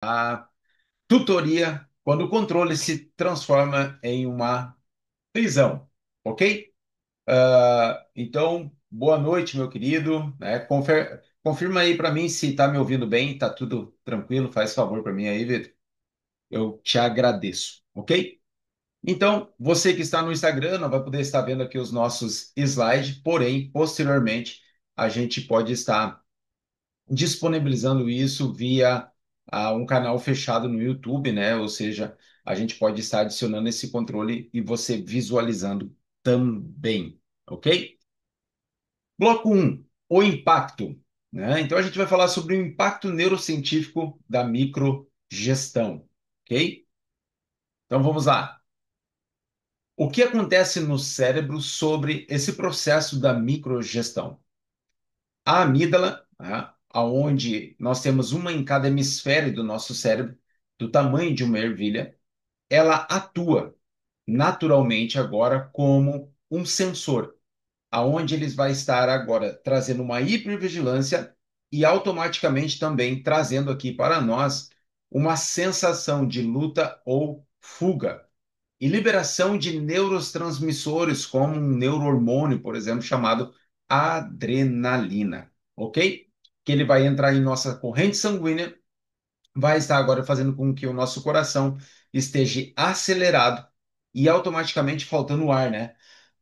a tutoria quando o controle se transforma em uma prisão, ok? Então, boa noite, meu querido, né? Confirma aí para mim se está me ouvindo bem, tá tudo tranquilo, faz favor para mim aí, Vitor. Eu te agradeço, ok? Então, você que está no Instagram não vai poder estar vendo aqui os nossos slides, porém, posteriormente, a gente pode estar disponibilizando isso via um canal fechado no YouTube, né? Ou seja, a gente pode estar adicionando esse controle e você visualizando também, ok? Bloco um, o impacto, né? Então a gente vai falar sobre o impacto neurocientífico da microgestão, ok? Então vamos lá. O que acontece no cérebro sobre esse processo da microgestão? A amígdala, né, onde nós temos uma em cada hemisfério do nosso cérebro, do tamanho de uma ervilha, ela atua naturalmente agora como um sensor, aonde eles vai estar agora trazendo uma hipervigilância e automaticamente também trazendo aqui para nós uma sensação de luta ou fuga e liberação de neurotransmissores, como um neurohormônio, por exemplo, chamado adrenalina, ok? Que ele vai entrar em nossa corrente sanguínea, vai estar agora fazendo com que o nosso coração esteja acelerado e automaticamente faltando ar, né?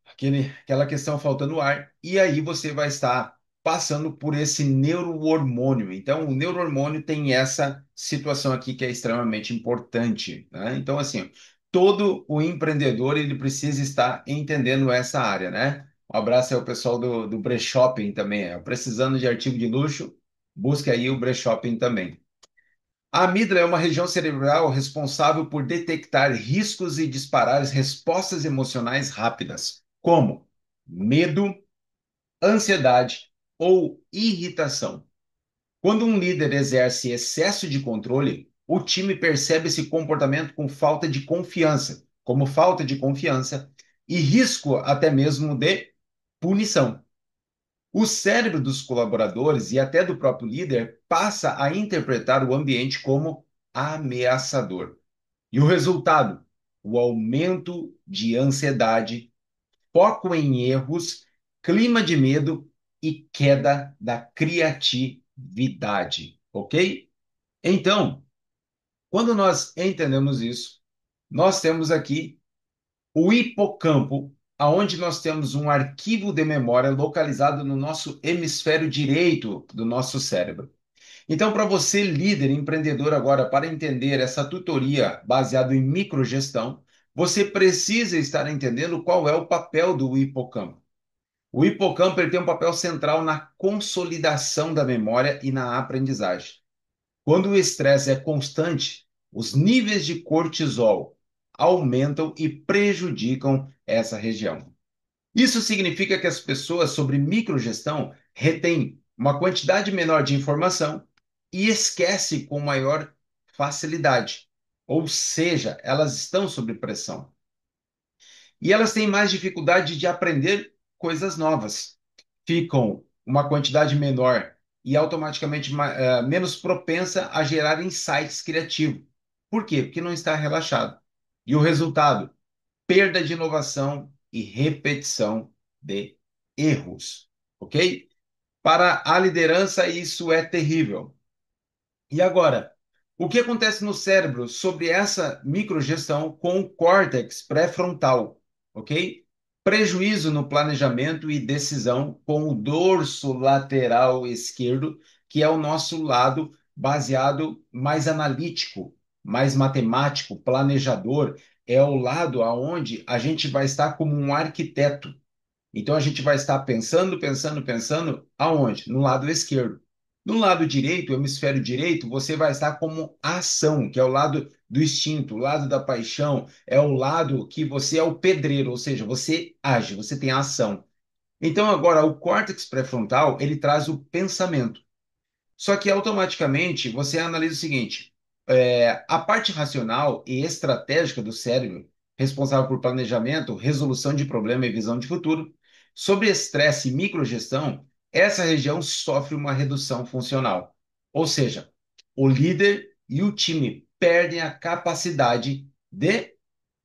Aquela questão faltando ar, e aí você vai estar passando por esse neurohormônio. Então, o neurohormônio tem essa situação aqui que é extremamente importante, né? Então, assim, todo o empreendedor ele precisa estar entendendo essa área, né? Um abraço aí ao pessoal do Brechoping também. Precisando de artigo de luxo, busque aí o Brechoping também. A amígdala é uma região cerebral responsável por detectar riscos e disparar respostas emocionais rápidas, como medo, ansiedade ou irritação. Quando um líder exerce excesso de controle, o time percebe esse comportamento com falta de confiança, como falta de confiança e risco até mesmo de punição. O cérebro dos colaboradores e até do próprio líder passa a interpretar o ambiente como ameaçador. E o resultado? O aumento de ansiedade, foco em erros, clima de medo e queda da criatividade, ok? Então, quando nós entendemos isso, nós temos aqui o hipocampo, aonde nós temos um arquivo de memória localizado no nosso hemisfério direito do nosso cérebro. Então, para você, líder, empreendedor, agora, para entender essa tutoria baseada em microgestão, você precisa estar entendendo qual é o papel do hipocampo. O hipocampo ele tem um papel central na consolidação da memória e na aprendizagem. Quando o estresse é constante, os níveis de cortisol aumentam e prejudicam essa região. Isso significa que as pessoas sobre microgestão retêm uma quantidade menor de informação e esquecem com maior facilidade. Ou seja, elas estão sob pressão. E elas têm mais dificuldade de aprender coisas novas. Ficam uma quantidade menor e automaticamente menos propensa a gerar insights criativos. Por quê? Porque não está relaxado. E o resultado? Perda de inovação e repetição de erros, ok? Para a liderança, isso é terrível. E agora, o que acontece no cérebro sobre essa microgestão com o córtex pré-frontal, ok? Prejuízo no planejamento e decisão com o dorso lateral esquerdo, que é o nosso lado baseado mais analítico, mais matemático, planejador, é o lado aonde a gente vai estar como um arquiteto. Então a gente vai estar pensando, pensando, pensando aonde? No lado esquerdo. No lado direito, o hemisfério direito, você vai estar como ação, que é o lado do instinto, o lado da paixão, é o lado que você é o pedreiro, ou seja, você age, você tem a ação. Então agora o córtex pré-frontal, ele traz o pensamento. Só que automaticamente você analisa o seguinte: a parte racional e estratégica do cérebro, responsável por planejamento, resolução de problema e visão de futuro, sobre estresse e microgestão, essa região sofre uma redução funcional. Ou seja, o líder e o time perdem a capacidade de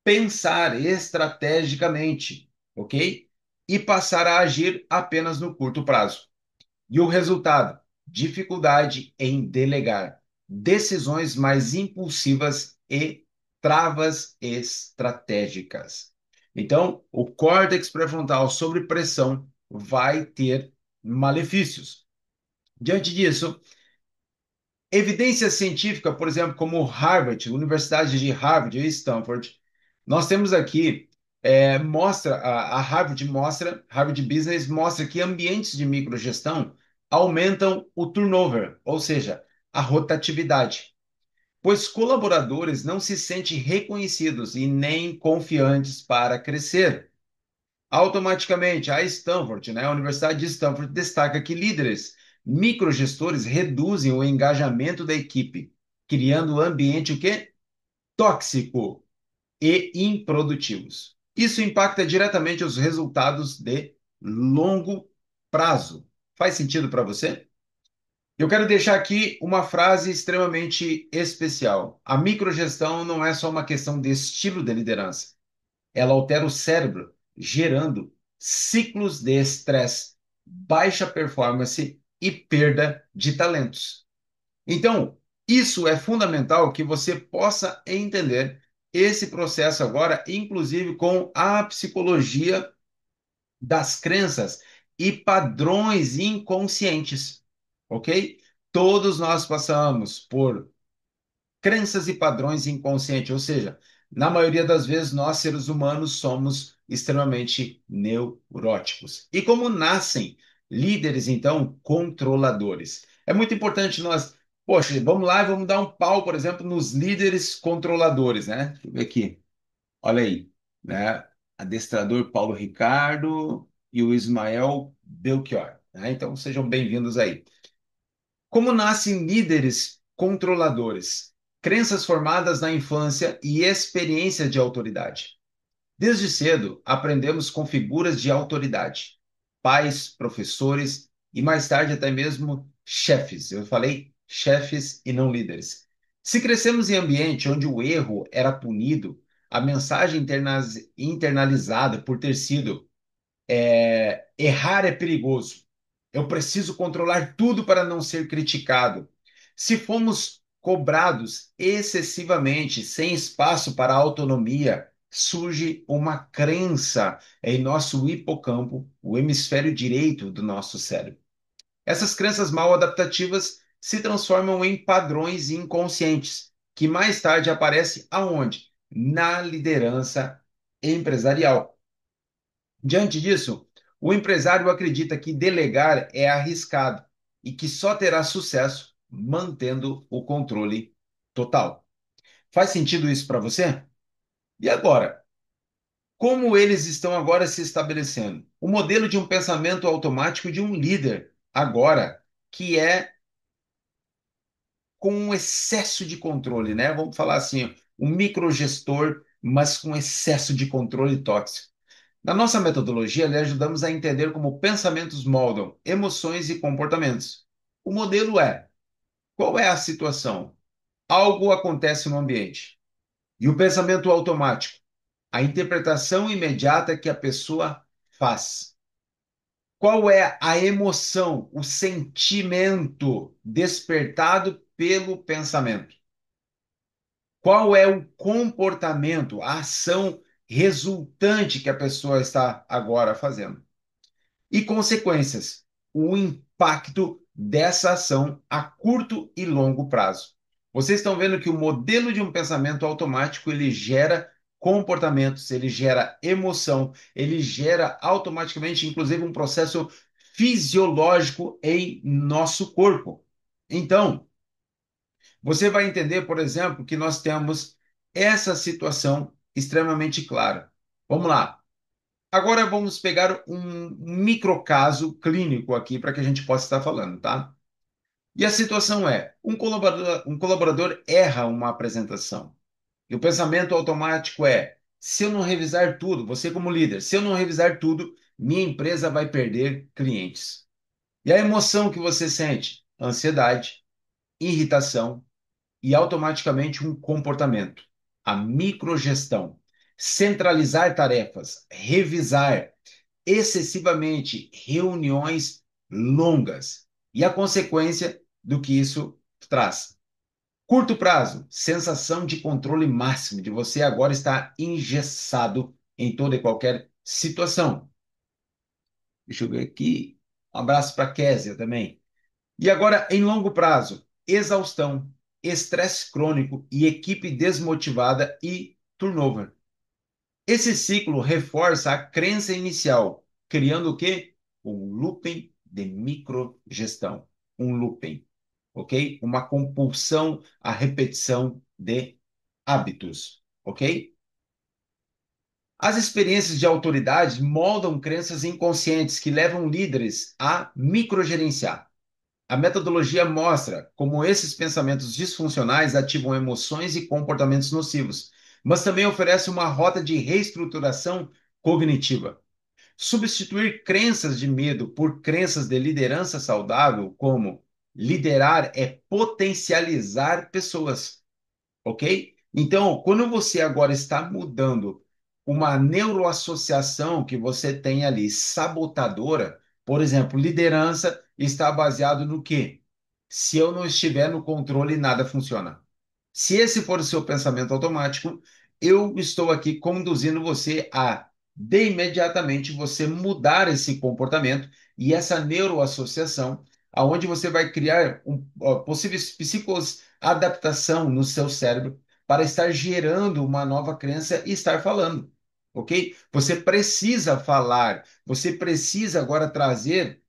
pensar estrategicamente, ok? E passar a agir apenas no curto prazo. E o resultado? Dificuldade em delegar, decisões mais impulsivas e travas estratégicas. Então, o córtex pré-frontal sob pressão vai ter malefícios. Diante disso, evidência científica, por exemplo, como Harvard, Universidade de Harvard e Stanford, nós temos aqui, mostra, a Harvard mostra, Harvard Business mostra que ambientes de microgestão aumentam o turnover, ou seja, a rotatividade, pois colaboradores não se sentem reconhecidos e nem confiantes para crescer. Automaticamente, a Stanford, né, a Universidade de Stanford, destaca que líderes microgestores reduzem o engajamento da equipe, criando um ambiente o quê? Tóxico e improdutivos. Isso impacta diretamente os resultados de longo prazo. Faz sentido para você? Eu quero deixar aqui uma frase extremamente especial. A microgestão não é só uma questão de estilo de liderança. Ela altera o cérebro, gerando ciclos de estresse, baixa performance e perda de talentos. Então, isso é fundamental que você possa entender esse processo agora, inclusive com a psicologia das crenças e padrões inconscientes, ok? Todos nós passamos por crenças e padrões inconscientes, ou seja, na maioria das vezes nós seres humanos somos extremamente neuróticos. E como nascem líderes, então, controladores? É muito importante nós, poxa, vamos lá e vamos dar um pau, por exemplo, nos líderes controladores, né? Deixa eu ver aqui. Olha aí, né? Adestrador Paulo Ricardo e o Ismael Belchior, né? Então, sejam bem-vindos aí. Como nascem líderes controladores? Crenças formadas na infância e experiência de autoridade. Desde cedo, aprendemos com figuras de autoridade, pais, professores e mais tarde até mesmo chefes. Eu falei chefes e não líderes. Se crescemos em ambiente onde o erro era punido, a mensagem internalizada por ter sido errar é perigoso. Eu preciso controlar tudo para não ser criticado. Se fomos cobrados excessivamente, sem espaço para autonomia, surge uma crença em nosso hipocampo, o hemisfério direito do nosso cérebro. Essas crenças mal adaptativas se transformam em padrões inconscientes, que mais tarde aparecem aonde? Na liderança empresarial. Diante disso, o empresário acredita que delegar é arriscado e que só terá sucesso mantendo o controle total. Faz sentido isso para você? E agora, como eles estão agora se estabelecendo? O modelo de um pensamento automático de um líder, agora, que é com um excesso de controle, né? Vamos falar assim, um microgestor, mas com excesso de controle tóxico. Na nossa metodologia, lhe ajudamos a entender como pensamentos moldam emoções e comportamentos. O modelo é: qual é a situação? Algo acontece no ambiente. E o pensamento automático? A interpretação imediata que a pessoa faz. Qual é a emoção, o sentimento despertado pelo pensamento? Qual é o comportamento, a ação resultante que a pessoa está agora fazendo? E consequências, o impacto dessa ação a curto e longo prazo. Vocês estão vendo que o modelo de um pensamento automático ele gera comportamentos, ele gera emoção, ele gera automaticamente, inclusive, um processo fisiológico em nosso corpo. Então, você vai entender, por exemplo, que nós temos essa situação extremamente clara. Vamos lá. Agora vamos pegar um microcaso clínico aqui para que a gente possa estar falando, tá? E a situação é: um colaborador erra uma apresentação. E o pensamento automático é: se eu não revisar tudo, você como líder, se eu não revisar tudo, minha empresa vai perder clientes. E a emoção que você sente? Ansiedade, irritação e automaticamente um comportamento. A microgestão. Centralizar tarefas, revisar excessivamente reuniões longas. E a consequência do que isso traz. Curto prazo, sensação de controle máximo, de você agora estar engessado em toda e qualquer situação. Deixa eu ver aqui. Um abraço para a Késia também. E agora, em longo prazo, exaustão, estresse crônico e equipe desmotivada e turnover. Esse ciclo reforça a crença inicial, criando o quê? Um looping de microgestão. Um looping, ok? Uma compulsão à repetição de hábitos, ok? As experiências de autoridade moldam crenças inconscientes que levam líderes a microgerenciar. A metodologia mostra como esses pensamentos disfuncionais ativam emoções e comportamentos nocivos, mas também oferece uma rota de reestruturação cognitiva. Substituir crenças de medo por crenças de liderança saudável, como liderar é potencializar pessoas, ok? Então, quando você agora está mudando uma neuroassociação que você tem ali, sabotadora, por exemplo, liderança está baseado no quê? Se eu não estiver no controle, nada funciona. Se esse for o seu pensamento automático, eu estou aqui conduzindo você a, de imediatamente, você mudar esse comportamento e essa neuroassociação, aonde você vai criar possíveis psicoadaptação no seu cérebro para estar gerando uma nova crença e estar falando, ok? Você precisa falar, você precisa agora trazer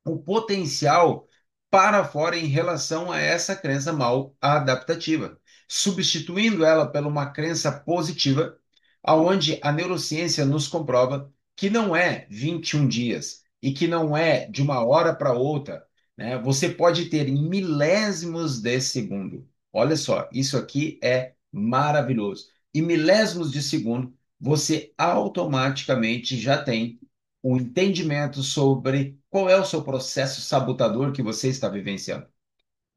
o potencial para fora em relação a essa crença mal adaptativa, substituindo ela por uma crença positiva, aonde a neurociência nos comprova que não é 21 dias e que não é de uma hora para outra, né? Você pode ter em milésimos de segundo. Olha só, isso aqui é maravilhoso. Em milésimos de segundo, você automaticamente já tem o entendimento sobre qual é o seu processo sabotador que você está vivenciando.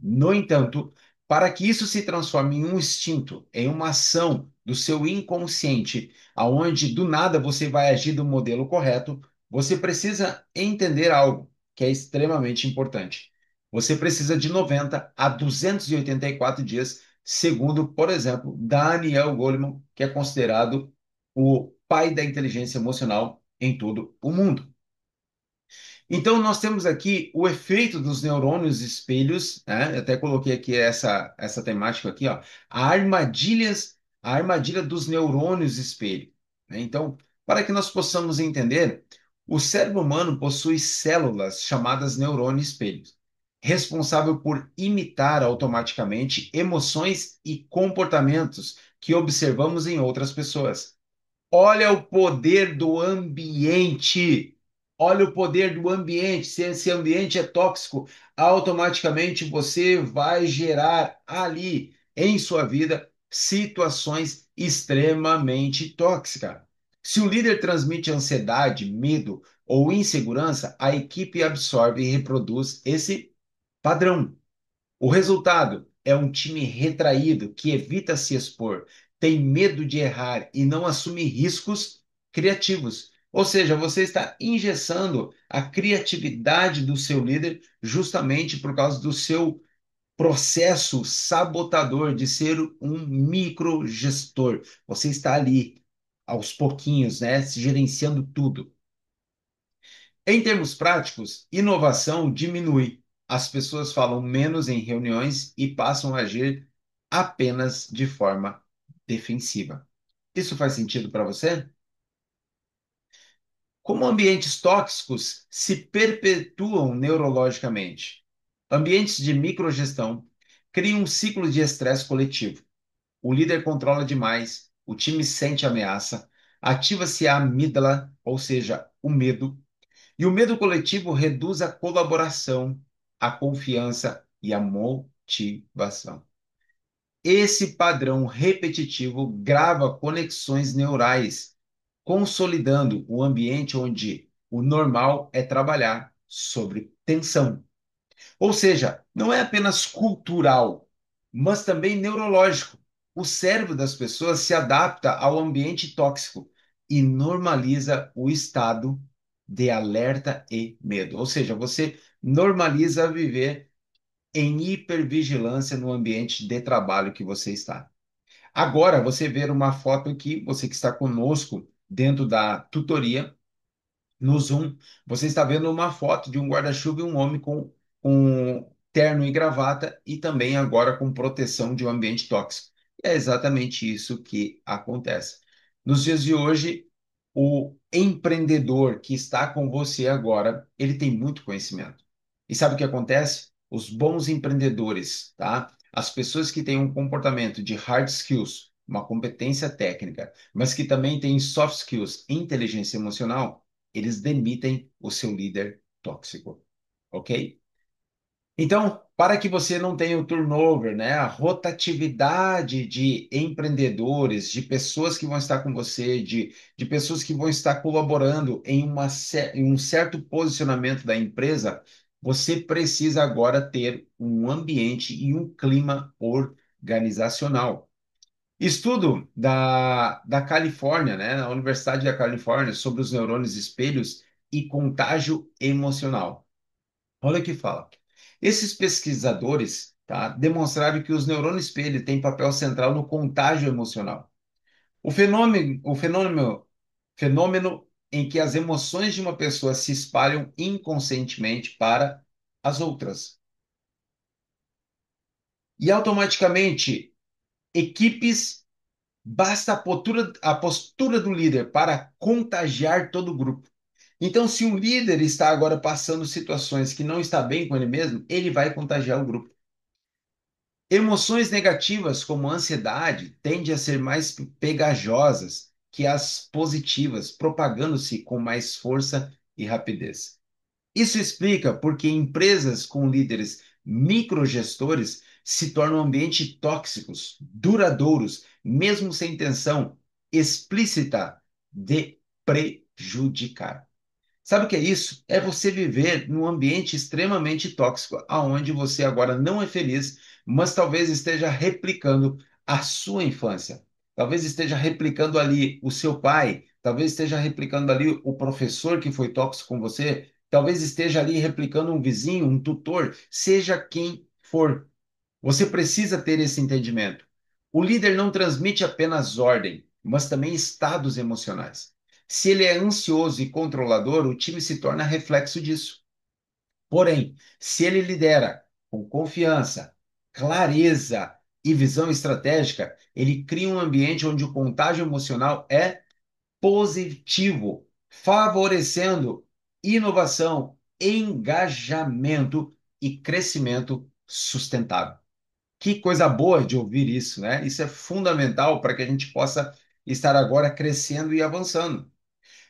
No entanto, para que isso se transforme em um instinto, em uma ação do seu inconsciente, aonde do nada você vai agir do modelo correto, você precisa entender algo que é extremamente importante. Você precisa de 90 a 284 dias, segundo, por exemplo, Daniel Goleman, que é considerado o pai da inteligência emocional em todo o mundo. Então, nós temos aqui o efeito dos neurônios espelhos, né? Eu até coloquei aqui essa temática aqui, ó, a armadilha dos neurônios espelho, né? Então, para que nós possamos entender, o cérebro humano possui células chamadas neurônios espelhos, responsável por imitar automaticamente emoções e comportamentos que observamos em outras pessoas. Olha o poder do ambiente. Olha o poder do ambiente. Se esse ambiente é tóxico, automaticamente você vai gerar ali em sua vida situações extremamente tóxicas. Se o líder transmite ansiedade, medo ou insegurança, a equipe absorve e reproduz esse padrão. O resultado é um time retraído que evita se expor, tem medo de errar e não assume riscos criativos. Ou seja, você está engessando a criatividade do seu líder justamente por causa do seu processo sabotador de ser um microgestor. Você está ali aos pouquinhos, né, se gerenciando tudo. Em termos práticos, inovação diminui. As pessoas falam menos em reuniões e passam a agir apenas de forma defensiva. Isso faz sentido para você? Como ambientes tóxicos se perpetuam neurologicamente? Ambientes de microgestão criam um ciclo de estresse coletivo. O líder controla demais, o time sente ameaça, ativa-se a amígdala, ou seja, o medo. E o medo coletivo reduz a colaboração, a confiança e a motivação. Esse padrão repetitivo grava conexões neurais, consolidando o ambiente onde o normal é trabalhar sobre tensão. Ou seja, não é apenas cultural. mas também neurológico. O cérebro das pessoas se adapta ao ambiente tóxico e normaliza o estado de alerta e medo. Ou seja, você normaliza viver em hipervigilância no ambiente de trabalho que você está. Agora, você vê uma foto aqui, você que está conosco dentro da tutoria, no Zoom, você está vendo uma foto de um guarda-chuva e um homem com terno e gravata e também agora com proteção de um ambiente tóxico. É exatamente isso que acontece. Nos dias de hoje, o empreendedor que está com você agora, ele tem muito conhecimento. E sabe o que acontece? Os bons empreendedores, tá? As pessoas que têm um comportamento de hard skills, uma competência técnica, mas que também têm soft skills, inteligência emocional, eles demitem o seu líder tóxico, ok? Então, para que você não tenha o turnover, né, a rotatividade de empreendedores, de pessoas que vão estar com você, de pessoas que vão estar colaborando em um certo posicionamento da empresa, você precisa agora ter um ambiente e um clima organizacional. Estudo da Califórnia, né, na Universidade da Califórnia, sobre os neurônios espelhos e contágio emocional. Olha o que fala. Esses pesquisadores, tá, demonstraram que os neurônios espelho têm papel central no contágio emocional. O fenômeno em que as emoções de uma pessoa se espalham inconscientemente para as outras. E automaticamente, equipes. Basta a postura do líder para contagiar todo o grupo. Então, se um líder está agora passando situações que não está bem com ele mesmo, ele vai contagiar o grupo. Emoções negativas, como a ansiedade, tendem a ser mais pegajosas que as positivas, propagando-se com mais força e rapidez. Isso explica porque empresas com líderes microgestores se tornam ambientes tóxicos, duradouros, mesmo sem intenção explícita de prejudicar. Sabe o que é isso? É você viver num ambiente extremamente tóxico, aonde você agora não é feliz, mas talvez esteja replicando a sua infância. Talvez esteja replicando ali o seu pai, talvez esteja replicando ali o professor que foi tóxico com você, talvez esteja ali replicando um vizinho, um tutor, seja quem for. Você precisa ter esse entendimento. O líder não transmite apenas ordem, mas também estados emocionais. Se ele é ansioso e controlador, o time se torna reflexo disso. Porém, se ele lidera com confiança, clareza e visão estratégica, ele cria um ambiente onde o contágio emocional é positivo, favorecendo inovação, engajamento e crescimento sustentável. Que coisa boa de ouvir isso, né? Isso é fundamental para que a gente possa estar agora crescendo e avançando.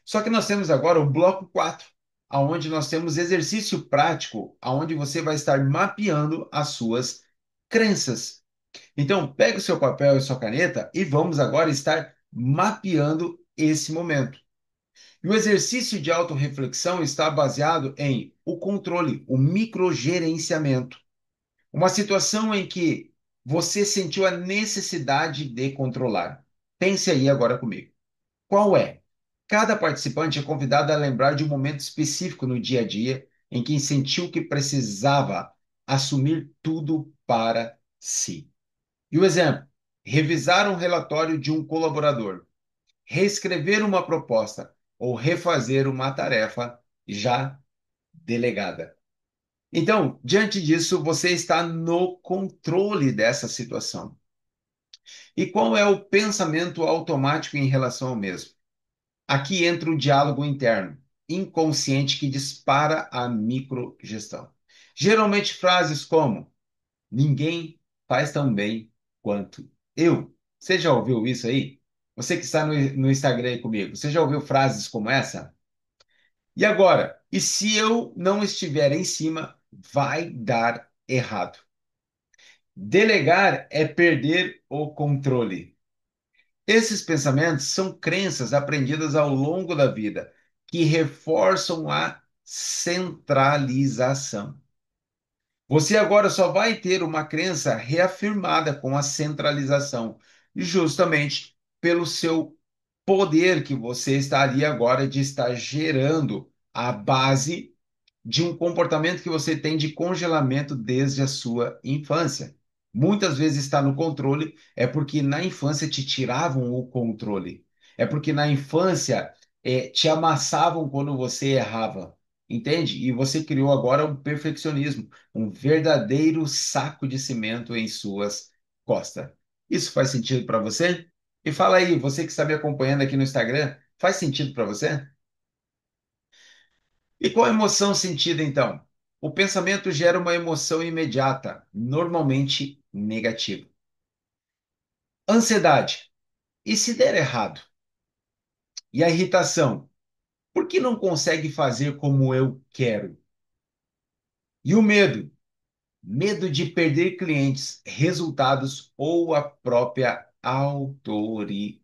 Só que nós temos agora o bloco 4, aonde nós temos exercício prático, aonde você vai estar mapeando as suas crenças. Então, pegue o seu papel e sua caneta e vamos agora estar mapeando esse momento. E o exercício de autorreflexão está baseado em o controle, o microgerenciamento. Uma situação em que você sentiu a necessidade de controlar. Pense aí agora comigo. Qual é? Cada participante é convidado a lembrar de um momento específico no dia a dia em que sentiu que precisava assumir tudo para si. E o exemplo: revisar um relatório de um colaborador, reescrever uma proposta ou refazer uma tarefa já delegada. Então, diante disso, você está no controle dessa situação. E qual é o pensamento automático em relação ao mesmo? Aqui entra o diálogo interno, inconsciente que dispara a microgestão. Geralmente frases como: ninguém faz tão bem quanto eu. Você já ouviu isso aí? Você que está no Instagram aí comigo, você já ouviu frases como essa? E agora? E se eu não estiver em cima, vai dar errado. Delegar é perder o controle. Esses pensamentos são crenças aprendidas ao longo da vida que reforçam a centralização. Você agora só vai ter uma crença reafirmada com a centralização, justamente pelo seu poder que você estaria agora de estar gerando a base de um comportamento que você tem de congelamento desde a sua infância. Muitas vezes está no controle, é porque na infância te tiravam o controle. É porque na infância te amassavam quando você errava, entende? E você criou agora um perfeccionismo, um verdadeiro saco de cimento em suas costas. Isso faz sentido para você? E fala aí, você que está me acompanhando aqui no Instagram, faz sentido para você? E qual a emoção sentida então? O pensamento gera uma emoção imediata, normalmente negativa. Ansiedade. E se der errado? E a irritação? Por que não consegue fazer como eu quero? E o medo? Medo de perder clientes, resultados ou a própria autoridade.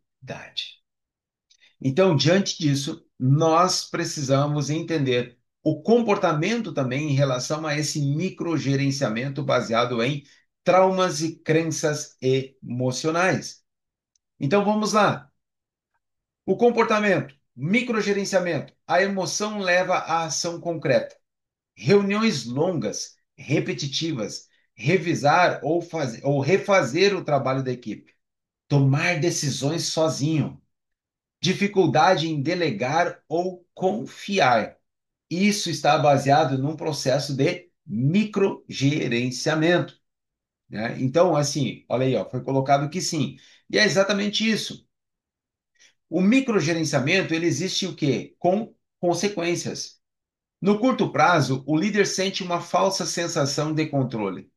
Então, diante disso, nós precisamos entender o comportamento também em relação a esse microgerenciamento baseado em traumas e crenças emocionais. Então, vamos lá. O comportamento, microgerenciamento, a emoção leva à ação concreta. Reuniões longas, repetitivas, revisar ou refazer o trabalho da equipe, tomar decisões sozinho, dificuldade em delegar ou confiar. Isso está baseado num processo de microgerenciamento, né? Então, assim, olha aí, ó, foi colocado que sim. E é exatamente isso. O microgerenciamento, ele existe o quê? Com consequências. No curto prazo, o líder sente uma falsa sensação de controle,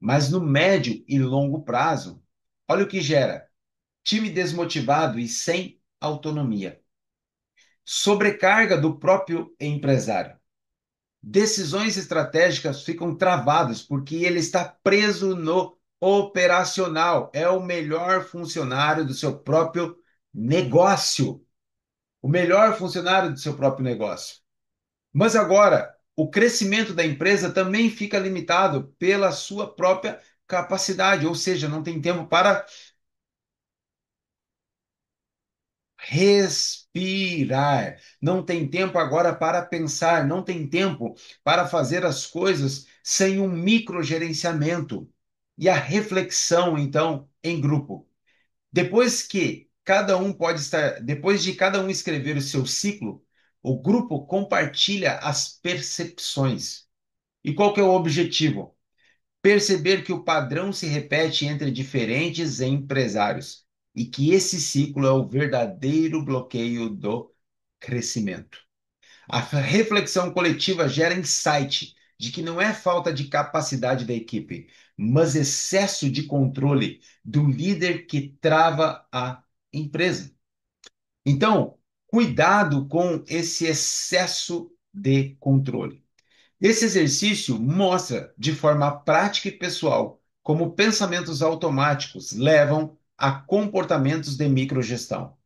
mas no médio e longo prazo, olha o que gera: time desmotivado e sem autonomia. Sobrecarga do próprio empresário. Decisões estratégicas ficam travadas porque ele está preso no operacional. É o melhor funcionário do seu próprio negócio. O melhor funcionário do seu próprio negócio. Mas agora, o crescimento da empresa também fica limitado pela sua própria capacidade, ou seja, não tem tempo para respirar, não tem tempo agora para pensar, não tem tempo para fazer as coisas sem um microgerenciamento. E a reflexão, então, em grupo. Depois de cada um escrever o seu ciclo, o grupo compartilha as percepções. E qual que é o objetivo? Perceber que o padrão se repete entre diferentes empresários e que esse ciclo é o verdadeiro bloqueio do crescimento. A reflexão coletiva gera insight de que não é falta de capacidade da equipe, mas excesso de controle do líder que trava a empresa. Então, cuidado com esse excesso de controle. Esse exercício mostra de forma prática e pessoal como pensamentos automáticos levam a comportamentos de microgestão.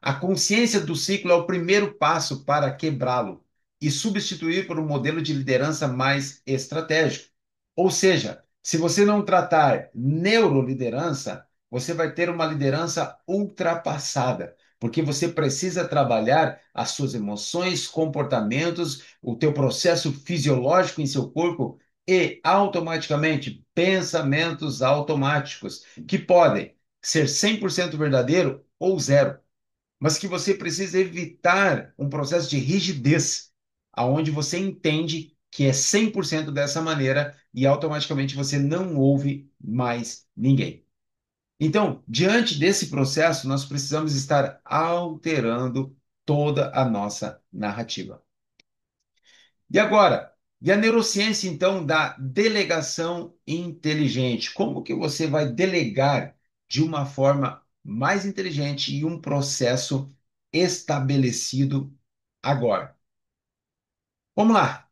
A consciência do ciclo é o primeiro passo para quebrá-lo e substituir por um modelo de liderança mais estratégico. Ou seja, se você não tratar neuroliderança, você vai ter uma liderança ultrapassada, porque você precisa trabalhar as suas emoções, comportamentos, o teu processo fisiológico em seu corpo e automaticamente pensamentos automáticos que podem ser 100% verdadeiro ou zero, mas que você precisa evitar um processo de rigidez, aonde você entende que é 100% dessa maneira e automaticamente você não ouve mais ninguém. Então, diante desse processo, nós precisamos estar alterando toda a nossa narrativa. E agora, e a neurociência, então, da delegação inteligente? Como que você vai delegar de uma forma mais inteligente e um processo estabelecido agora? Vamos lá.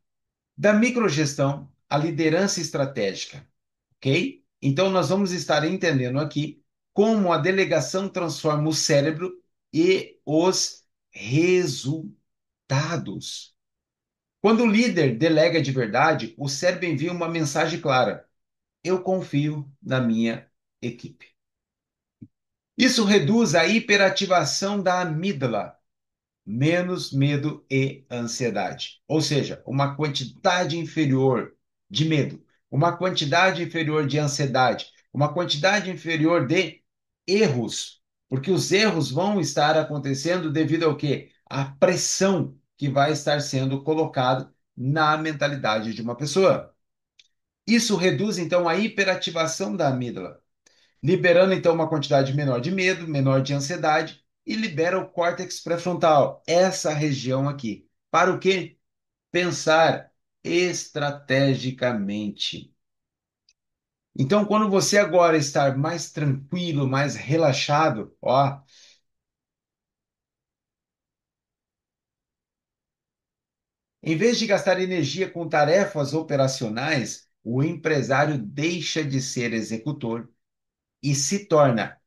Da microgestão à liderança estratégica, ok? Então, nós vamos estar entendendo aqui como a delegação transforma o cérebro e os resultados. Quando o líder delega de verdade, o cérebro envia uma mensagem clara: eu confio na minha equipe. Isso reduz a hiperativação da amígdala, menos medo e ansiedade. Ou seja, uma quantidade inferior de medo, uma quantidade inferior de ansiedade, uma quantidade inferior de erros, porque os erros vão estar acontecendo devido ao quê? À pressão que vai estar sendo colocado na mentalidade de uma pessoa. Isso reduz então a hiperativação da amígdala, liberando então uma quantidade menor de medo, menor de ansiedade e libera o córtex pré-frontal, essa região aqui. Para o quê? Pensar estrategicamente. Então, quando você agora estar mais tranquilo, mais relaxado, ó, em vez de gastar energia com tarefas operacionais, o empresário deixa de ser executor e se torna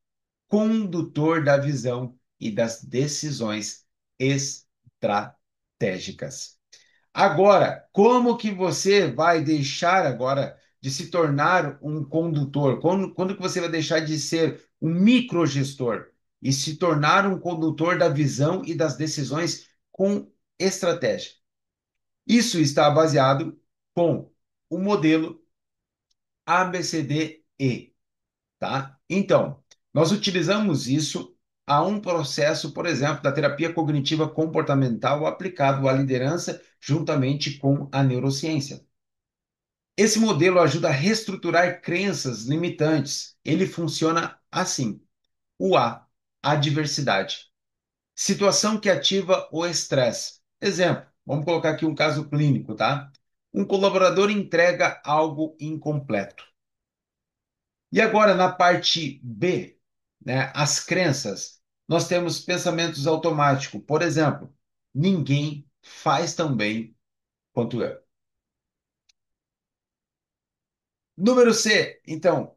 condutor da visão e das decisões estratégicas. Agora, como que você vai deixar agora de se tornar um condutor? Quando que você vai deixar de ser um microgestor e se tornar um condutor da visão e das decisões com estratégia? Isso está baseado com o modelo ABCDE, tá? Então, nós utilizamos isso a um processo, por exemplo, da terapia cognitiva comportamental aplicado à liderança juntamente com a neurociência. Esse modelo ajuda a reestruturar crenças limitantes. Ele funciona assim: o A, adversidade. Situação que ativa o estresse. Exemplo, vamos colocar aqui um caso clínico, tá? Um colaborador entrega algo incompleto. E agora, na parte B, né, as crenças, nós temos pensamentos automáticos. Por exemplo, ninguém faz tão bem quanto eu. Número C, então,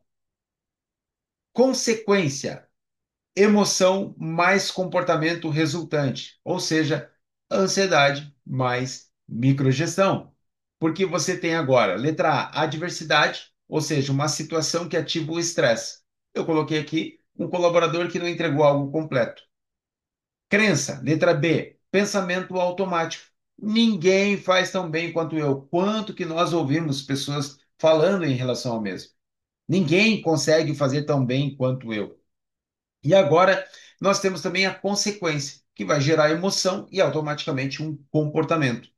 consequência, emoção mais comportamento resultante, ou seja, ansiedade mais microgestão. Porque você tem agora, letra A, adversidade, ou seja, uma situação que ativa o estresse. Eu coloquei aqui um colaborador que não entregou algo completo. Crença, letra B, pensamento automático. Ninguém faz tão bem quanto eu. Quanto que nós ouvimos pessoas falando em relação ao mesmo? Ninguém consegue fazer tão bem quanto eu. E agora nós temos também a consequência, que vai gerar emoção e automaticamente um comportamento.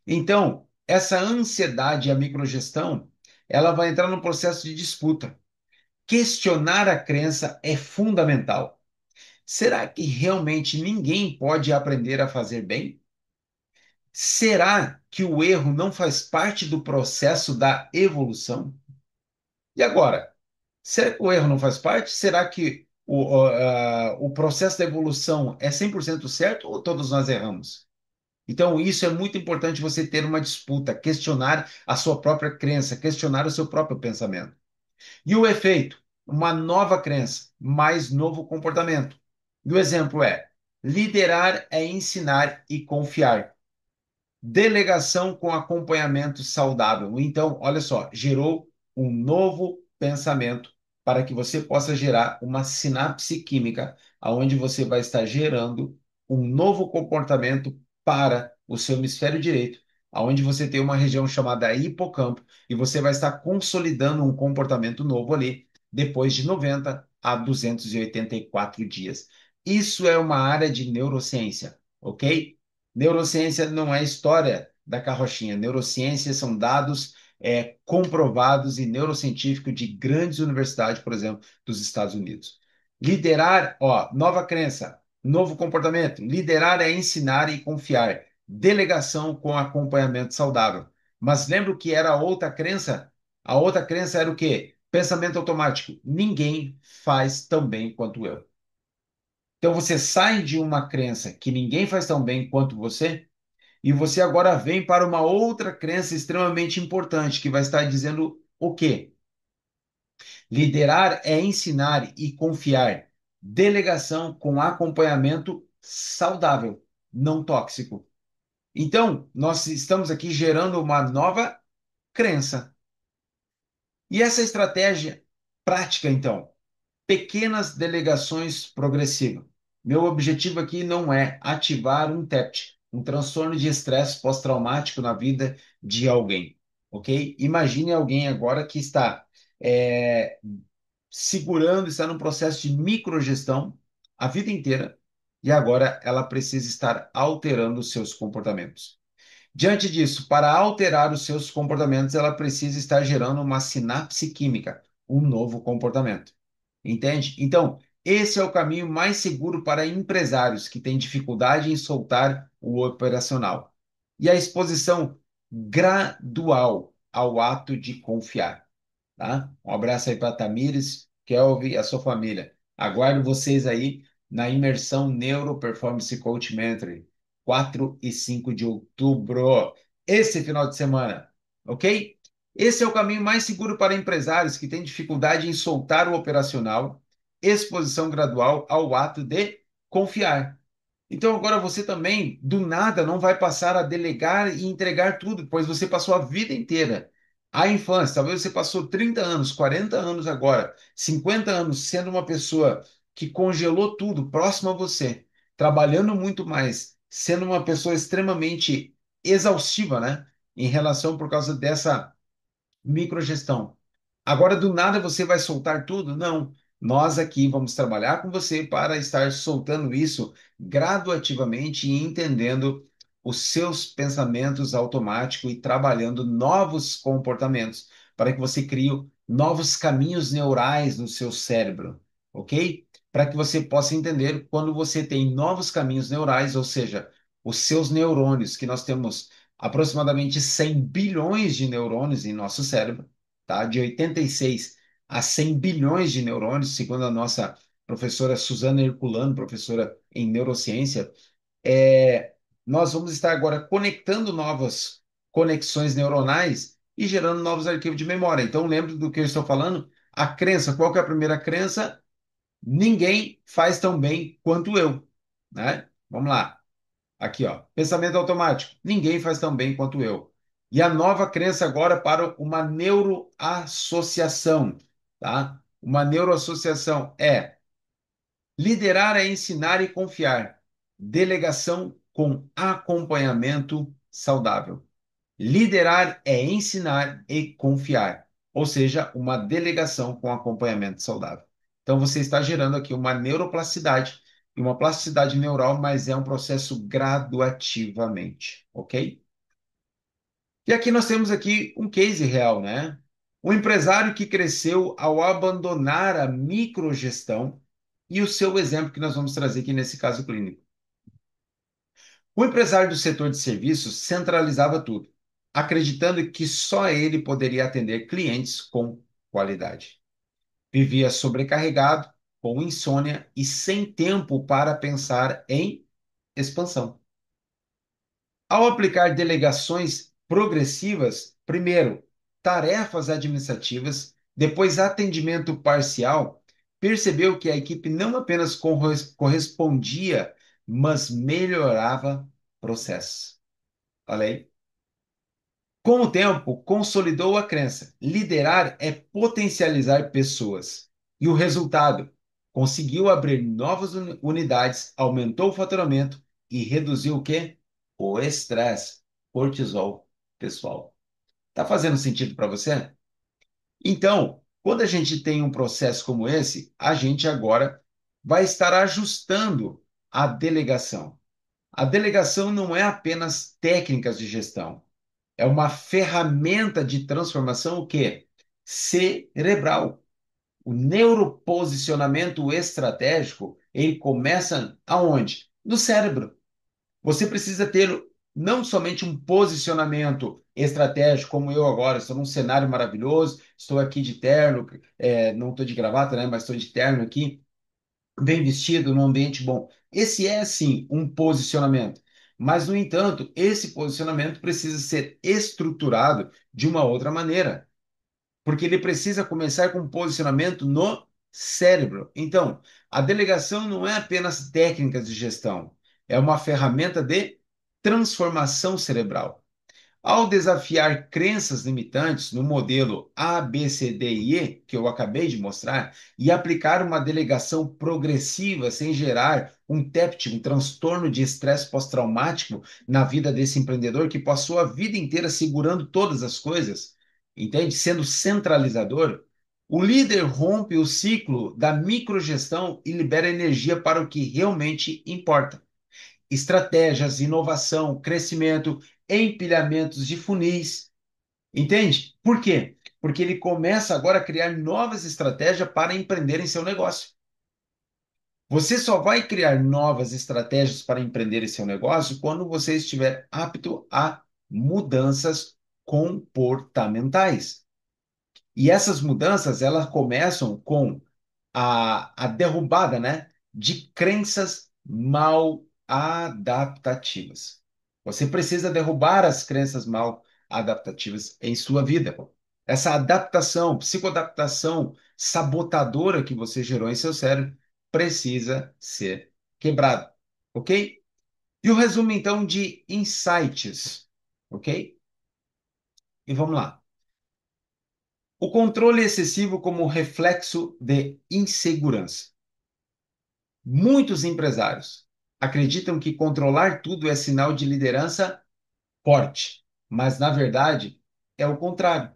Então, essa ansiedade e a microgestão, ela vai entrar no processo de disputa. Questionar a crença é fundamental. Será que realmente ninguém pode aprender a fazer bem? Será que o erro não faz parte do processo da evolução? E agora, será que o erro não faz parte? Será que o processo da evolução é 100% certo ou todos nós erramos? Então, isso é muito importante você ter uma disputa, questionar a sua própria crença, questionar o seu próprio pensamento. E o efeito? Uma nova crença, mais novo comportamento. E o exemplo é: liderar é ensinar e confiar. Delegação com acompanhamento saudável. Então, olha só, gerou um novo pensamento para que você possa gerar uma sinapse química, aonde você vai estar gerando um novo comportamento para o seu hemisfério direito, aonde você tem uma região chamada hipocampo e você vai estar consolidando um comportamento novo ali depois de 90 a 284 dias. Isso é uma área de neurociência, ok? Neurociência não é história da carrochinha. Neurociência são dados comprovados e neurocientíficos de grandes universidades, por exemplo, dos Estados Unidos. Liderar, ó, nova crença, novo comportamento. Liderar é ensinar e confiar. Delegação com acompanhamento saudável. Mas lembra o que era a outra crença? A outra crença era o quê? Pensamento automático. Ninguém faz tão bem quanto eu. Então você sai de uma crença que ninguém faz tão bem quanto você, e você agora vem para uma outra crença extremamente importante, que vai estar dizendo o quê? Liderar é ensinar e confiar. Delegação com acompanhamento saudável, não tóxico. Então, nós estamos aqui gerando uma nova crença. E essa estratégia prática, então, pequenas delegações progressivas. Meu objetivo aqui não é ativar um TEPT, um transtorno de estresse pós-traumático na vida de alguém, ok? Imagine alguém agora que está é, segurando, está num processo de microgestão a vida inteira e agora ela precisa estar alterando os seus comportamentos. Diante disso, para alterar os seus comportamentos, ela precisa estar gerando uma sinapse química, um novo comportamento. Entende? Então, esse é o caminho mais seguro para empresários que têm dificuldade em soltar o operacional. E a exposição gradual ao ato de confiar. Tá? Um abraço aí para Tamires, Kelvin e a sua família. Aguardo vocês aí na imersão Neuro Performance Coach Mentoring, 4 e 5 de outubro, esse final de semana, ok? Esse é o caminho mais seguro para empresários que têm dificuldade em soltar o operacional, exposição gradual ao ato de confiar. Então agora você também, do nada, não vai passar a delegar e entregar tudo, pois você passou a vida inteira. A infância, talvez você passou 30 anos, 40 anos agora, 50 anos sendo uma pessoa que congelou tudo próximo a você, trabalhando muito mais, sendo uma pessoa extremamente exaustiva, né? Em relação por causa dessa microgestão. Agora, do nada, você vai soltar tudo? Não. Nós aqui vamos trabalhar com você para estar soltando isso gradativamente e entendendo os seus pensamentos automáticos e trabalhando novos comportamentos para que você crie novos caminhos neurais no seu cérebro, ok? Para que você possa entender quando você tem novos caminhos neurais, ou seja, os seus neurônios, que nós temos aproximadamente 100 bilhões de neurônios em nosso cérebro, tá? De 86 a 100 bilhões de neurônios, segundo a nossa professora Suzana Herculano, professora em neurociência, é, nós vamos estar agora conectando novas conexões neuronais e gerando novos arquivos de memória. Então, lembre do que eu estou falando? A crença, qual que é a primeira crença? Ninguém faz tão bem quanto eu, né? Vamos lá. Aqui, ó. Pensamento automático. Ninguém faz tão bem quanto eu. E a nova crença agora para uma neuroassociação, tá? Uma neuroassociação é liderar é ensinar e confiar. Delegação com acompanhamento saudável. Liderar é ensinar e confiar, ou seja, uma delegação com acompanhamento saudável. Então, você está gerando aqui uma neuroplasticidade e uma plasticidade neural, mas é um processo graduativamente, ok? E aqui nós temos aqui um case real, né? Um empresário que cresceu ao abandonar a microgestão e o seu exemplo que nós vamos trazer aqui nesse caso clínico. O empresário do setor de serviços centralizava tudo, acreditando que só ele poderia atender clientes com qualidade. Vivia sobrecarregado, com insônia e sem tempo para pensar em expansão. Ao aplicar delegações progressivas, primeiro, tarefas administrativas, depois atendimento parcial, percebeu que a equipe não apenas correspondia, mas melhorava processos. Olha aí. Com o tempo, consolidou a crença: liderar é potencializar pessoas. E o resultado? Conseguiu abrir novas unidades, aumentou o faturamento e reduziu o quê? O estresse, cortisol pessoal. Tá fazendo sentido para você? Então, quando a gente tem um processo como esse, a gente agora vai estar ajustando a delegação. A delegação não é apenas técnicas de gestão. É uma ferramenta de transformação o quê? Cerebral. O neuroposicionamento estratégico, ele começa aonde? No cérebro. Você precisa ter não somente um posicionamento estratégico, como eu agora, estou num cenário maravilhoso, estou aqui de terno, não estou de gravata, né, mas estou de terno aqui, bem vestido, num ambiente bom. Esse é, sim, um posicionamento. Mas, no entanto, esse posicionamento precisa ser estruturado de uma outra maneira, porque ele precisa começar com um posicionamento no cérebro. Então, a delegação não é apenas técnicas de gestão, é uma ferramenta de transformação cerebral. Ao desafiar crenças limitantes no modelo A, B, C, D e E, que eu acabei de mostrar, e aplicar uma delegação progressiva sem gerar um TEPT, um transtorno de estresse pós-traumático na vida desse empreendedor que passou a vida inteira segurando todas as coisas, entende? Sendo centralizador, o líder rompe o ciclo da microgestão e libera energia para o que realmente importa: estratégias, inovação, crescimento, empilhamentos de funis. Entende? Por quê? Porque ele começa agora a criar novas estratégias para empreender em seu negócio. Você só vai criar novas estratégias para empreender em seu negócio quando você estiver apto a mudanças comportamentais. E essas mudanças, elas começam com a derrubada, né, de crenças mal adaptativas. Você precisa derrubar as crenças mal adaptativas em sua vida. Essa adaptação, psicoadaptação sabotadora que você gerou em seu cérebro precisa ser quebrada, ok? E o resumo, então, de insights, ok? E vamos lá. O controle excessivo como reflexo de insegurança. Muitos empresários acreditam que controlar tudo é sinal de liderança forte, mas na verdade é o contrário.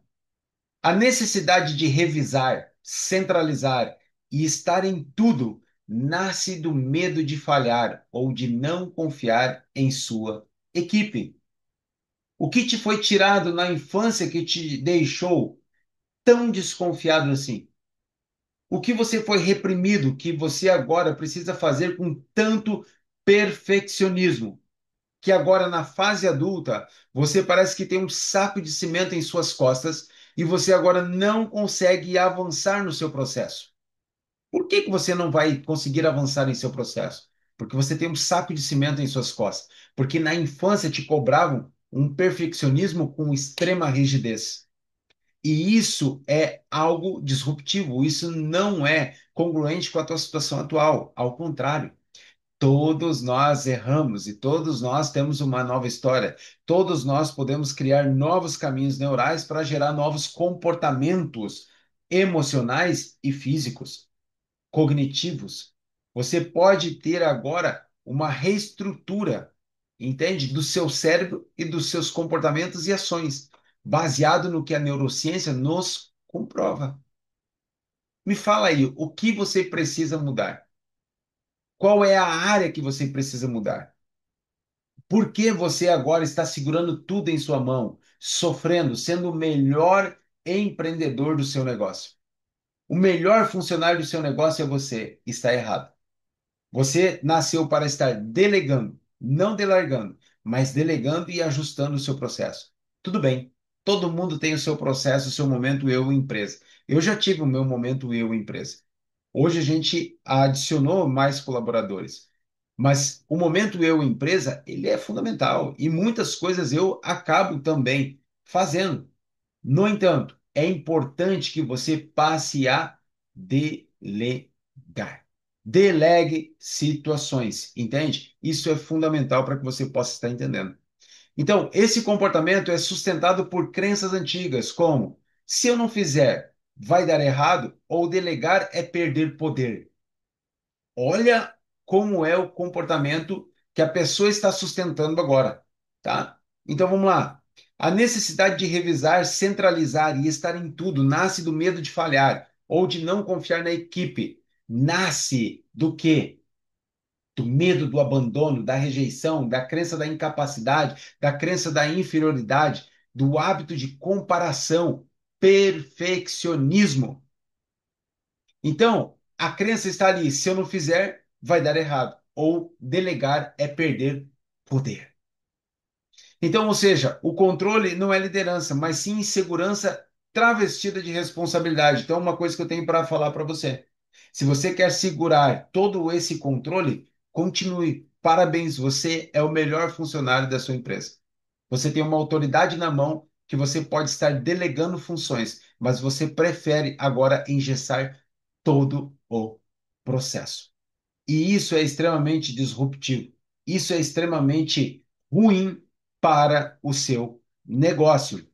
A necessidade de revisar, centralizar e estar em tudo nasce do medo de falhar ou de não confiar em sua equipe. O que te foi tirado na infância que te deixou tão desconfiado assim? O que você foi reprimido que você agora precisa fazer com tanto perfeccionismo? Que agora, na fase adulta, você parece que tem um saco de cimento em suas costas e você agora não consegue avançar no seu processo. Por que que você não vai conseguir avançar em seu processo? Porque você tem um saco de cimento em suas costas. Porque na infância te cobravam um perfeccionismo com extrema rigidez. E isso é algo disruptivo, isso não é congruente com a tua situação atual. Ao contrário, todos nós erramos e todos nós temos uma nova história. Todos nós podemos criar novos caminhos neurais para gerar novos comportamentos emocionais e físicos, cognitivos. Você pode ter agora uma reestrutura, entende? Do seu cérebro e dos seus comportamentos e ações, baseado no que a neurociência nos comprova. Me fala aí, o que você precisa mudar? Qual é a área que você precisa mudar? Por que você agora está segurando tudo em sua mão, sofrendo, sendo o melhor empreendedor do seu negócio? O melhor funcionário do seu negócio é você. Está errado. Você nasceu para estar delegando, não delargando, mas delegando e ajustando o seu processo. Tudo bem. Todo mundo tem o seu processo, o seu momento eu empresa. Eu já tive o meu momento eu empresa. Hoje a gente adicionou mais colaboradores, mas o momento eu empresa, ele é fundamental e muitas coisas eu acabo também fazendo. No entanto, é importante que você passe a delegar. Delegue situações, entende? Isso é fundamental para que você possa estar entendendo. Então, esse comportamento é sustentado por crenças antigas, como: se eu não fizer, vai dar errado, ou delegar é perder poder. Olha como é o comportamento que a pessoa está sustentando agora, tá? Então vamos lá. A necessidade de revisar, centralizar e estar em tudo nasce do medo de falhar ou de não confiar na equipe. Nasce do quê? Do medo do abandono, da rejeição, da crença da incapacidade, da crença da inferioridade, do hábito de comparação, perfeccionismo. Então, a crença está ali: se eu não fizer, vai dar errado. Ou delegar é perder poder. Então, ou seja, o controle não é liderança, mas sim insegurança travestida de responsabilidade. Então, uma coisa que eu tenho para falar para você: se você quer segurar todo esse controle, continue. Parabéns, você é o melhor funcionário da sua empresa. Você tem uma autoridade na mão que você pode estar delegando funções, mas você prefere agora engessar todo o processo. E isso é extremamente disruptivo. Isso é extremamente ruim para o seu negócio.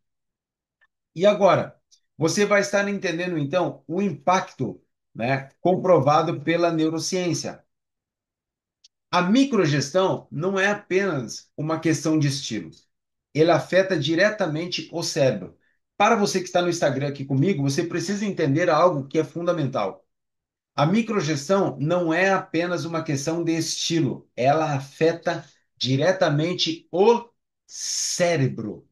E agora, você vai estar entendendo então o impacto, né, comprovado pela neurociência. A microgestão não é apenas uma questão de estilo. Ele afeta diretamente o cérebro. Para você que está no Instagram aqui comigo, você precisa entender algo que é fundamental. A microgestão não é apenas uma questão de estilo, ela afeta diretamente o cérebro.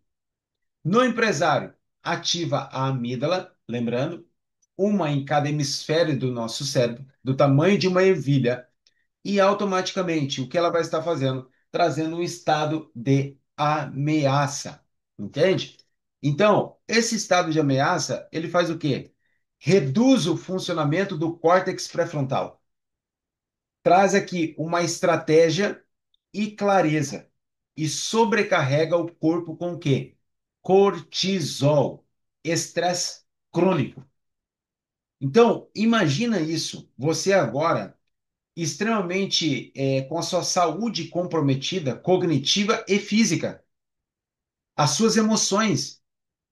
No empresário, ativa a amígdala, lembrando, uma em cada hemisfério do nosso cérebro, do tamanho de uma ervilha, e automaticamente o que ela vai estar fazendo? Trazendo um estado de ameaça, entende? Então, esse estado de ameaça, ele faz o quê? Reduz o funcionamento do córtex pré-frontal. Traz aqui uma estratégia e clareza e sobrecarrega o corpo com o quê? Cortisol, estresse crônico. Então, imagina isso, você agora extremamente com a sua saúde comprometida, cognitiva e física, as suas emoções.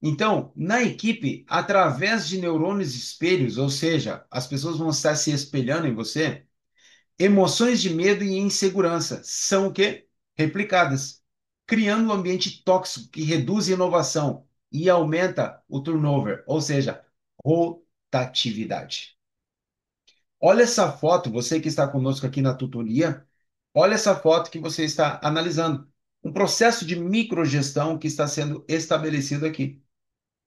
Então, na equipe, através de neurônios espelhos, ou seja, as pessoas vão estar se espelhando em você, emoções de medo e insegurança são o quê? Replicadas, criando um ambiente tóxico que reduz a inovação e aumenta o turnover, ou seja, rotatividade. Olha essa foto, você que está conosco aqui na tutoria, olha essa foto que você está analisando. Um processo de microgestão que está sendo estabelecido aqui.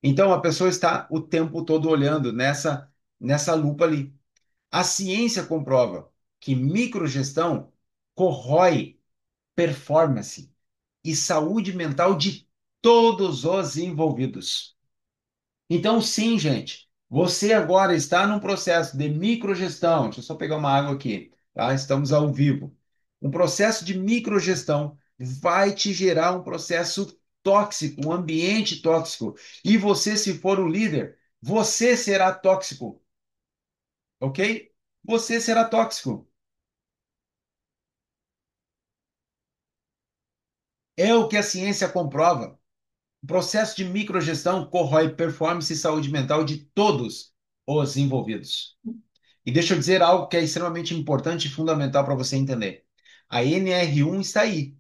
Então, a pessoa está o tempo todo olhando nessa lupa ali. A ciência comprova que microgestão corrói performance e saúde mental de todos os envolvidos. Então, sim, gente, você agora está num processo de microgestão. Deixa eu só pegar uma água aqui, tá? Estamos ao vivo. Um processo de microgestão vai te gerar um processo tóxico, um ambiente tóxico. E você, se for o líder, você será tóxico, ok? Você será tóxico. É o que a ciência comprova. O processo de microgestão corrói performance e saúde mental de todos os envolvidos. E deixa eu dizer algo que é extremamente importante e fundamental para você entender. A NR1 está aí,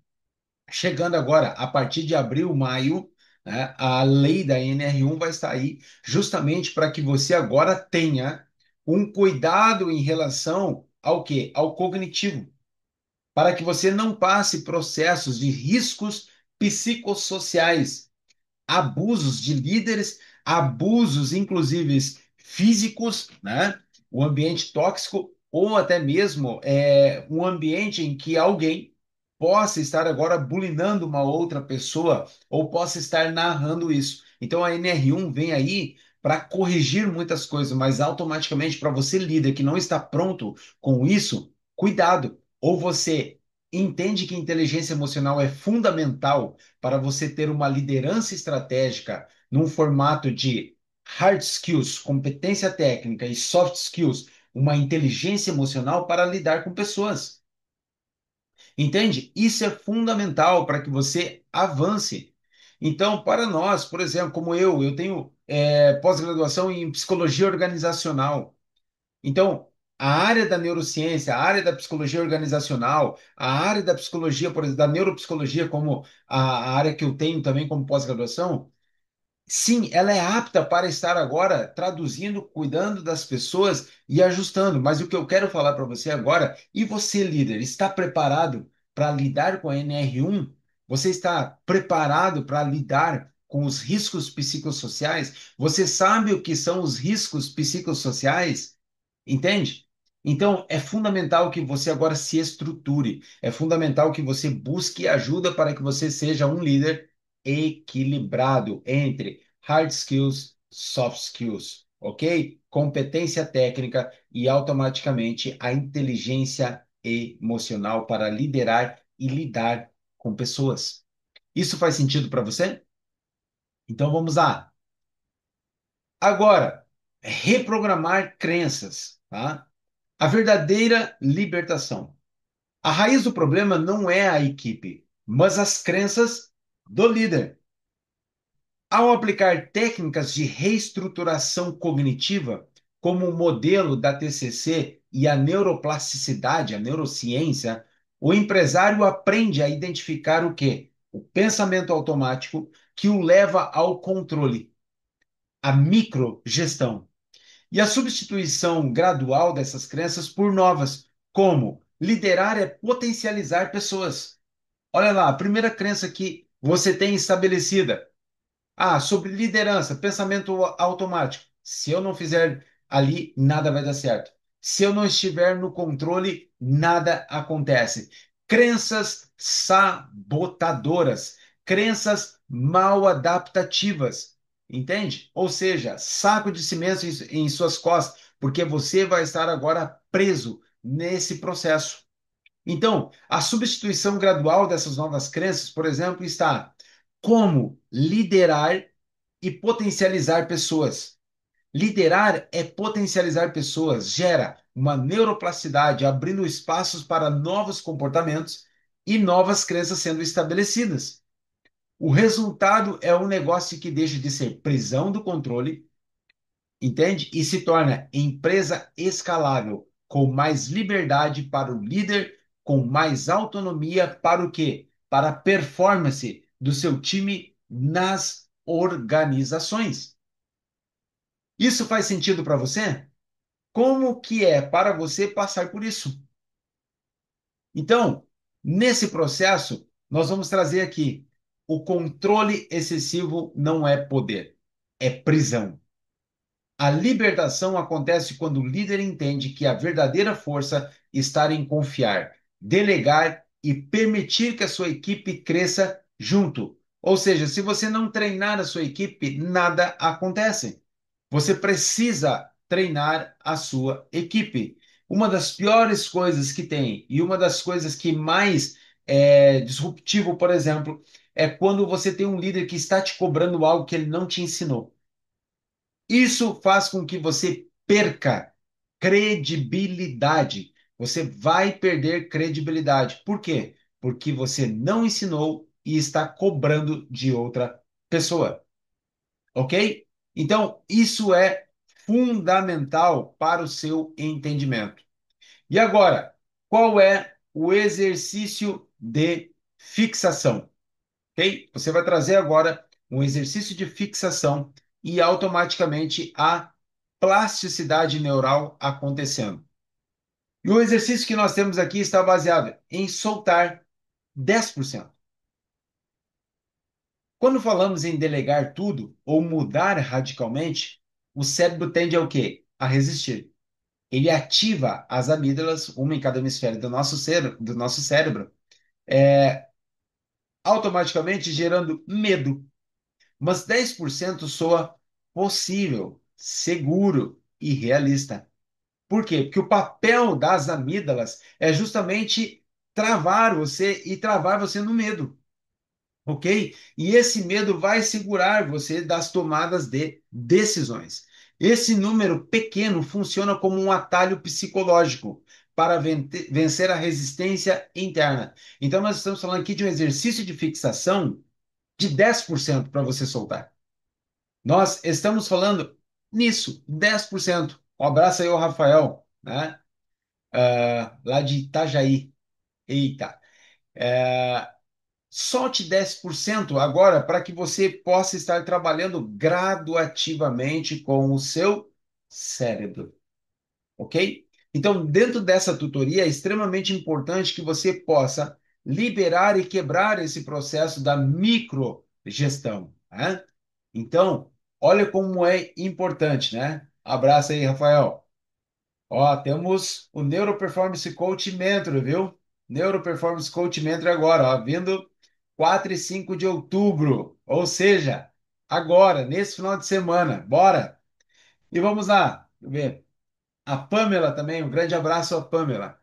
chegando agora, a partir de abril, maio, né, a lei da NR1 vai estar aí, justamente para que você agora tenha um cuidado em relação ao quê? Ao cognitivo, para que você não passe processos de riscos psicossociais, abusos de líderes, abusos, inclusive físicos, né? O ambiente tóxico, ou até mesmo um ambiente em que alguém possa estar agora bulinando uma outra pessoa ou possa estar narrando isso. Então a NR1 vem aí para corrigir muitas coisas, mas automaticamente para você líder que não está pronto com isso, cuidado. Ou você entende que inteligência emocional é fundamental para você ter uma liderança estratégica num formato de hard skills, competência técnica e soft skills, uma inteligência emocional para lidar com pessoas. Entende? Isso é fundamental para que você avance. Então, para nós, por exemplo, como eu tenho pós-graduação em psicologia organizacional. Então, a área da neurociência, a área da psicologia organizacional, a área da psicologia, por exemplo, da neuropsicologia, como a área que eu tenho também como pós-graduação, sim, ela é apta para estar agora traduzindo, cuidando das pessoas e ajustando. Mas o que eu quero falar para você agora, e você, líder, está preparado para lidar com a NR1? Você está preparado para lidar com os riscos psicossociais? Você sabe o que são os riscos psicossociais? Entende? Então, é fundamental que você agora se estruture, é fundamental que você busque ajuda para que você seja um líder equilibrado entre hard skills, soft skills, ok? Competência técnica e automaticamente a inteligência emocional para liderar e lidar com pessoas. Isso faz sentido para você? Então vamos lá. Agora, reprogramar crenças, tá? A verdadeira libertação. A raiz do problema não é a equipe. mas as crenças do líder. Ao aplicar técnicas de reestruturação cognitiva, como o modelo da TCC e a neuroplasticidade, a neurociência, o empresário aprende a identificar o quê? O pensamento automático que o leva ao controle, a microgestão. E a substituição gradual dessas crenças por novas, como liderar é potencializar pessoas. Olha lá, a primeira crença que você tem estabelecida. Ah, sobre liderança, pensamento automático. Se eu não fizer ali, nada vai dar certo. Se eu não estiver no controle, nada acontece. Crenças sabotadoras, crenças mal adaptativas, entende? Ou seja, saco de cimento em suas costas, porque você vai estar agora preso nesse processo. Então, a substituição gradual dessas novas crenças, por exemplo, está como liderar e potencializar pessoas. Liderar é potencializar pessoas, gera uma neuroplasticidade, abrindo espaços para novos comportamentos e novas crenças sendo estabelecidas. O resultado é um negócio que deixa de ser prisão do controle, entende? E se torna empresa escalável, com mais liberdade para o líder, com mais autonomia para o quê? Para a performance do seu time nas organizações. Isso faz sentido para você? Como que é para você passar por isso? Então, nesse processo, nós vamos trazer aqui: o controle excessivo não é poder, é prisão. A libertação acontece quando o líder entende que a verdadeira força está em confiar, delegar e permitir que a sua equipe cresça junto. Ou seja, se você não treinar a sua equipe, nada acontece. Você precisa treinar a sua equipe. Uma das piores coisas que tem e uma das coisas que mais é disruptivo, por exemplo, é quando você tem um líder que está te cobrando algo que ele não te ensinou. Isso faz com que você perca credibilidade. Você vai perder credibilidade. Por quê? Porque você não ensinou e está cobrando de outra pessoa. Ok? Então, isso é fundamental para o seu entendimento. E agora, qual é o exercício de fixação? Ok? Você vai trazer agora um exercício de fixação e automaticamente a plasticidade neural acontecendo. E o exercício que nós temos aqui está baseado em soltar 10%. Quando falamos em delegar tudo ou mudar radicalmente, o cérebro tende ao quê? A resistir. Ele ativa as amígdalas, uma em cada hemisfério do nosso cérebro, automaticamente gerando medo. Mas 10% soa possível, seguro e realista. Por quê? Porque o papel das amígdalas é justamente travar você no medo, ok? E esse medo vai segurar você das tomadas de decisões. Esse número pequeno funciona como um atalho psicológico para vencer a resistência interna. Então, nós estamos falando aqui de um exercício de fixação de 10% para você soltar. Nós estamos falando nisso, 10%. Um abraço aí ao Rafael, né? Lá de Itajaí. Eita. É, solte 10% agora para que você possa estar trabalhando graduativamente com o seu cérebro, ok? Então, dentro dessa tutoria, é extremamente importante que você possa liberar e quebrar esse processo da microgestão, né? Então, olha como é importante, né? Abraço aí, Rafael. Ó, temos o Neuroperformance Coach Mentor, viu? Neuroperformance Coach Mentor agora, ó, vindo 4 e 5 de outubro, ou seja, agora, nesse final de semana. Bora! E vamos lá, deixa eu ver. A Pamela também, um grande abraço à Pamela,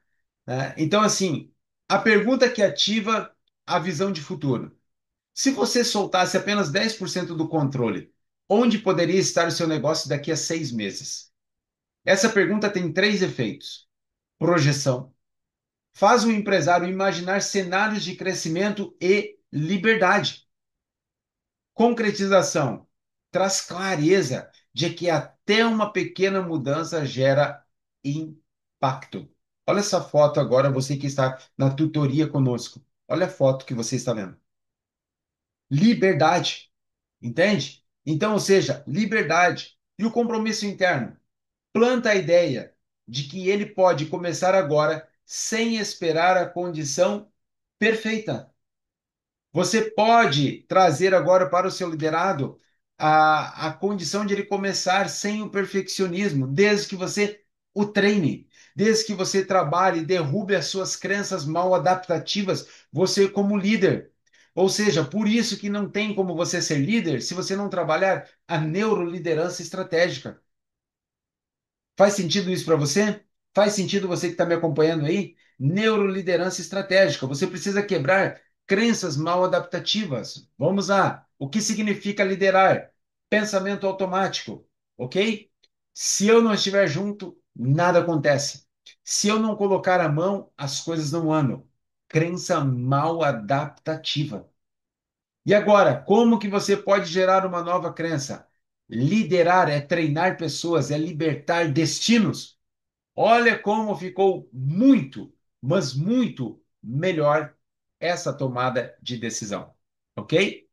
né? Então, assim, a pergunta que ativa a visão de futuro. Se você soltasse apenas 10% do controle, onde poderia estar o seu negócio daqui a 6 meses? Essa pergunta tem três efeitos: projeção, Faz o empresário imaginar cenários de crescimento e liberdade. Concretização traz clareza de que até uma pequena mudança gera impacto. Olha essa foto agora, você que está na tutoria conosco. Olha a foto que você está vendo. Liberdade, entende? Então, ou seja, liberdade e o compromisso interno. Planta a ideia de que ele pode começar agora sem esperar a condição perfeita. Você pode trazer agora para o seu liderado a condição de ele começar sem o perfeccionismo, desde que você o treine, desde que você trabalhe e derrube as suas crenças mal adaptativas, você como líder. Ou seja, por isso que não tem como você ser líder se você não trabalhar a neuroliderança estratégica. Faz sentido isso para você? Faz sentido você que está me acompanhando aí? Neuroliderança estratégica. Você precisa quebrar crenças mal adaptativas. Vamos lá. O que significa liderar? Pensamento automático, ok? Se eu não estiver junto, nada acontece. Se eu não colocar a mão, as coisas não andam. Crença mal adaptativa. E agora, como que você pode gerar uma nova crença? Liderar é treinar pessoas, é libertar destinos. Olha como ficou muito, mas muito melhor essa tomada de decisão. Ok?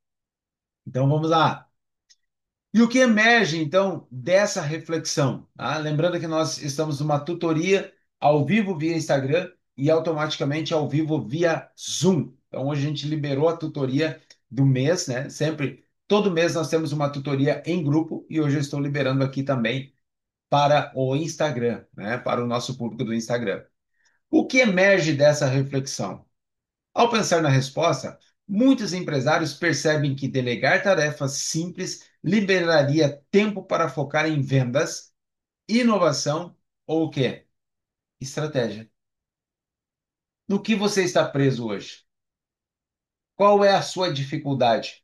Então vamos lá. E o que emerge, então, dessa reflexão? Tá? Lembrando que nós estamos numa tutoria ao vivo via Instagram e automaticamente ao vivo via Zoom. Então, hoje a gente liberou a tutoria do mês, né? Sempre, todo mês nós temos uma tutoria em grupo e hoje eu estou liberando aqui também para o Instagram, né? Para o nosso público do Instagram. O que emerge dessa reflexão? Ao pensar na resposta, muitos empresários percebem que delegar tarefas simples liberaria tempo para focar em vendas, inovação ou o quê? Estratégia. No que você está preso hoje? Qual é a sua dificuldade?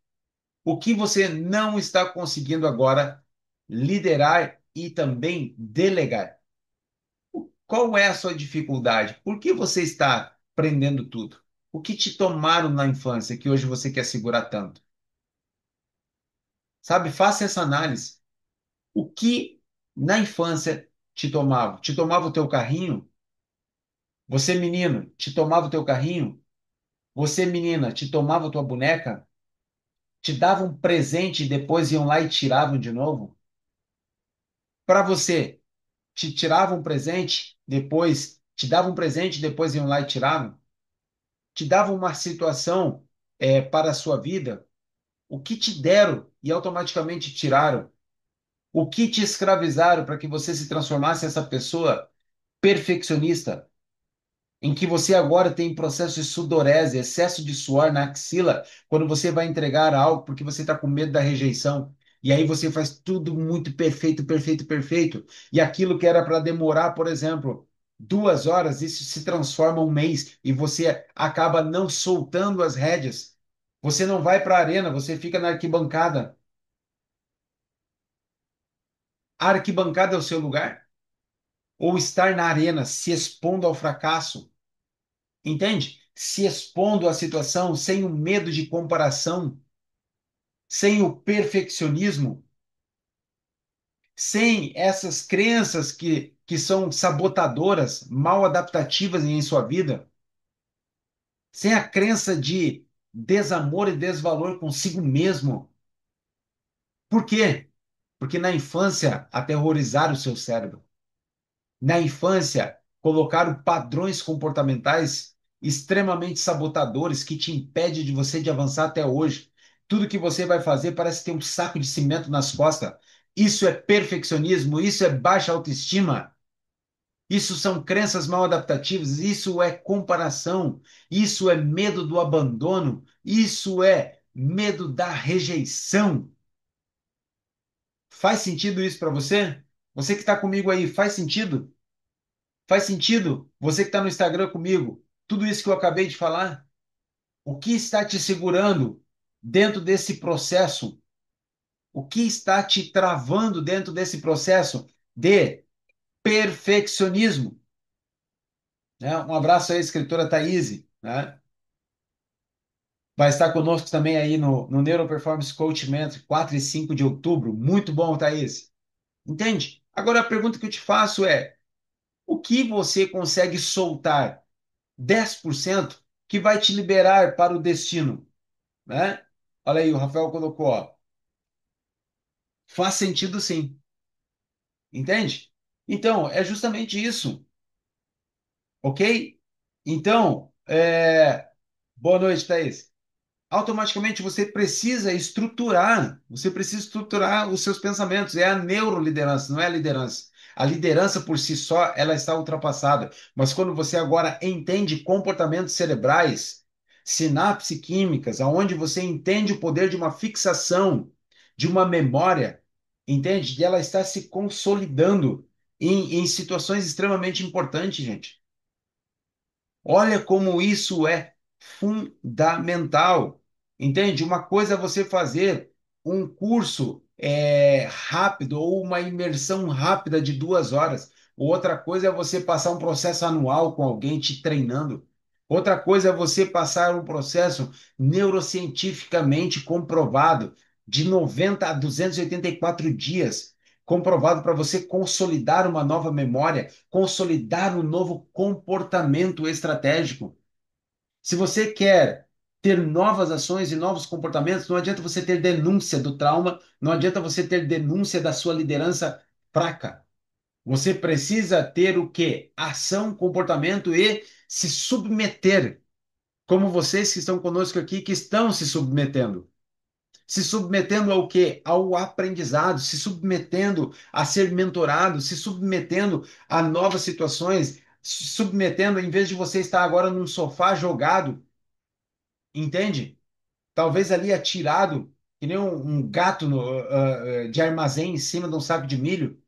O que você não está conseguindo agora liderar e também delegar? Qual é a sua dificuldade? Por que você está prendendo tudo? O que te tomaram na infância que hoje você quer segurar tanto? Sabe? Faça essa análise. O que na infância te tomava? Te tomava o teu carrinho? Você, menino, te tomava o teu carrinho? Você, menina, te tomava a tua boneca? Te davam um presente e depois iam lá e tiravam de novo? Para você, te tiravam um presente, depois te davam um presente e depois iam lá e tiravam? Te davam uma situação para a sua vida? O que te deram e automaticamente tiraram? O que te escravizaram para que você se transformasse essa pessoa perfeccionista, em que você agora tem processo de sudorese, excesso de suor na axila, quando você vai entregar algo porque você está com medo da rejeição. E aí você faz tudo muito perfeito, perfeito, perfeito. E aquilo que era para demorar, por exemplo, 2 horas, isso se transforma um mês e você acaba não soltando as rédeas. Você não vai para a arena, você fica na arquibancada. A arquibancada é o seu lugar? Ou estar na arena, se expondo ao fracasso, entende? Se expondo à situação sem o medo de comparação, sem o perfeccionismo, sem essas crenças que são sabotadoras, mal adaptativas em sua vida, sem a crença de desamor e desvalor consigo mesmo. Por quê? Porque na infância aterrorizaram o seu cérebro. Na infância, colocaram padrões comportamentais extremamente sabotadores que te impedem de você de avançar até hoje. Tudo que você vai fazer parece ter um saco de cimento nas costas. Isso é perfeccionismo, isso é baixa autoestima, isso são crenças mal adaptativas, isso é comparação, isso é medo do abandono, isso é medo da rejeição. Faz sentido isso para você? Você que está comigo aí, faz sentido? Faz sentido? Você que está no Instagram comigo, tudo isso que eu acabei de falar, o que está te segurando dentro desse processo? O que está te travando dentro desse processo de perfeccionismo? né? Um abraço aí, escritora Thaís, né? Vai estar conosco também aí no Neuro Performance Coach Mentor, 4 e 5 de outubro. Muito bom, Thaís. Entende? Agora a pergunta que eu te faço é: o que você consegue soltar 10% que vai te liberar para o destino, né? Olha aí, o Rafael colocou, ó. Faz sentido sim, entende? Então, é justamente isso, ok? Então, boa noite, Thaís. Automaticamente você precisa estruturar os seus pensamentos. É a neuroliderança, não é a liderança. A liderança por si só, ela está ultrapassada. Mas quando você agora entende comportamentos cerebrais, sinapses químicas, aonde você entende o poder de uma fixação, de uma memória, entende? De ela estar se consolidando em situações extremamente importantes, gente. Olha como isso é fundamental. Entende? Uma coisa é você fazer um curso rápido ou uma imersão rápida de 2 horas. Outra coisa é você passar um processo anual com alguém te treinando. Outra coisa é você passar um processo neurocientificamente comprovado de 90 a 284 dias, comprovado para você consolidar uma nova memória, consolidar um novo comportamento estratégico. Se você quer ter novas ações e novos comportamentos, não adianta você ter denúncia do trauma, não adianta você ter denúncia da sua liderança fraca. Você precisa ter o quê? Ação, comportamento e se submeter, como vocês que estão conosco aqui, que estão se submetendo. Se submetendo ao quê? Ao aprendizado, se submetendo a ser mentorado, se submetendo a novas situações, se submetendo, em vez de você estar agora num sofá jogado, entende? Talvez ali atirado, que nem um gato de armazém em cima de um saco de milho,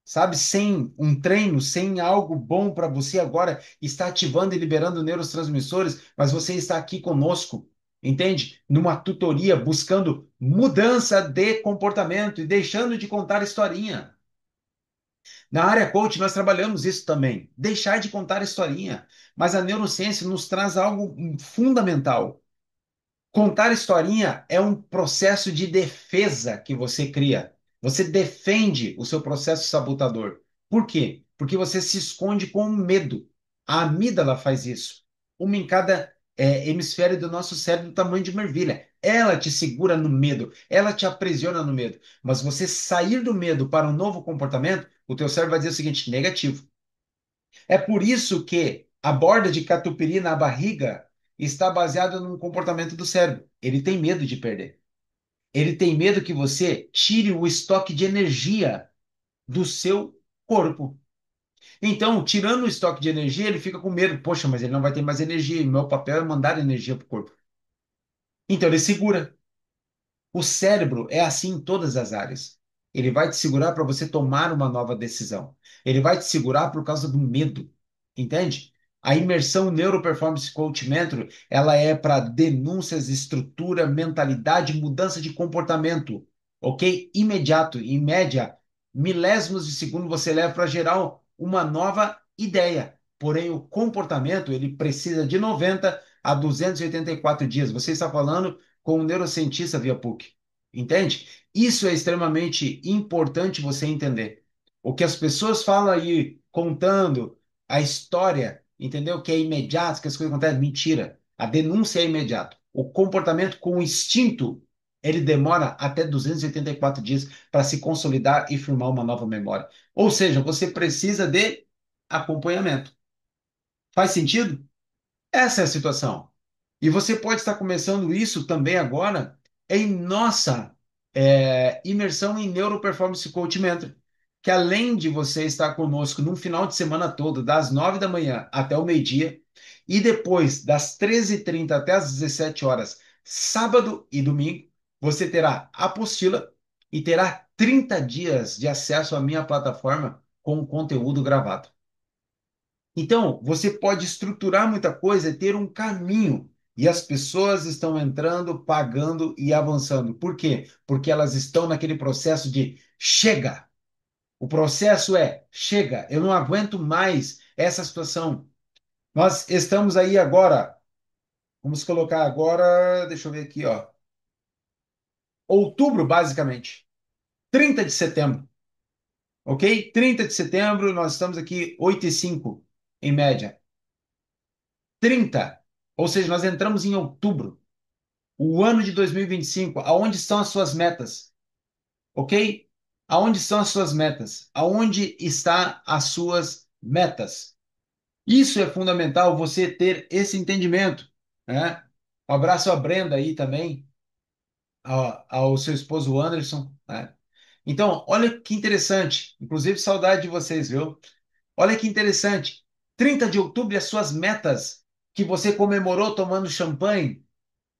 sabe? Sem um treino, sem algo bom para você agora estar ativando e liberando neurotransmissores, mas você está aqui conosco, entende? Numa tutoria, buscando mudança de comportamento e deixando de contar historinha. Na área coach, nós trabalhamos isso também, deixar de contar historinha. Mas a neurociência nos traz algo fundamental. Contar historinha é um processo de defesa que você cria. Você defende o seu processo sabotador. Por quê? Porque você se esconde com medo. A amígdala faz isso. Uma em cada hemisfério do nosso cérebro do tamanho de uma ervilha. Ela te segura no medo, ela te aprisiona no medo. Mas você sair do medo para um novo comportamento, o teu cérebro vai dizer o seguinte, negativo. É por isso que a borda de catupiry na barriga está baseada num comportamento do cérebro. Ele tem medo de perder. Ele tem medo que você tire o estoque de energia do seu corpo. Então, tirando o estoque de energia, ele fica com medo. Poxa, mas ele não vai ter mais energia. E meu papel é mandar energia para o corpo. Então, ele segura. O cérebro é assim em todas as áreas. Ele vai te segurar para você tomar uma nova decisão. Ele vai te segurar por causa do medo. Entende? A imersão Neuroperformance Coach Mentor, ela é para denúncias, estrutura, mentalidade, mudança de comportamento. Ok? Imediato, em média, milésimos de segundo você leva para gerar uma nova ideia. Porém, o comportamento, ele precisa de 90 a 284 dias. Você está falando com um neurocientista via PUC. Entende? Isso é extremamente importante você entender. O que as pessoas falam aí, contando a história, entendeu? Que é imediato, que as coisas acontecem. Mentira. A denúncia é imediato. O comportamento com o instinto, ele demora até 284 dias para se consolidar e formar uma nova memória. Ou seja, você precisa de acompanhamento. Faz sentido? Essa é a situação. E você pode estar começando isso também agora em nossa imersão em Neuroperformance Coach Mentor, que além de você estar conosco num final de semana todo, das 9 da manhã até o meio-dia, e depois das 13h30 até as 17 horas, sábado e domingo, você terá a apostila e terá 30 dias de acesso à minha plataforma com conteúdo gravado. Então, você pode estruturar muita coisa e ter um caminho. E as pessoas estão entrando, pagando e avançando. Por quê? Porque elas estão naquele processo de chega. O processo é chega, eu não aguento mais essa situação. Nós estamos aí agora, vamos colocar agora, deixa eu ver aqui, ó, outubro, basicamente, 30 de setembro, ok? 30 de setembro, nós estamos aqui 8:05 em média. 30, ou seja, nós entramos em outubro, o ano de 2025. Aonde estão as suas metas, ok? Aonde estão as suas metas? Aonde está as suas metas? Isso é fundamental, você ter esse entendimento, né? Um abraço à Brenda aí também, ao seu esposo Anderson, né? Então, olha que interessante, inclusive saudade de vocês, viu? Olha que interessante, 30 de outubro, as suas metas que você comemorou tomando champanhe,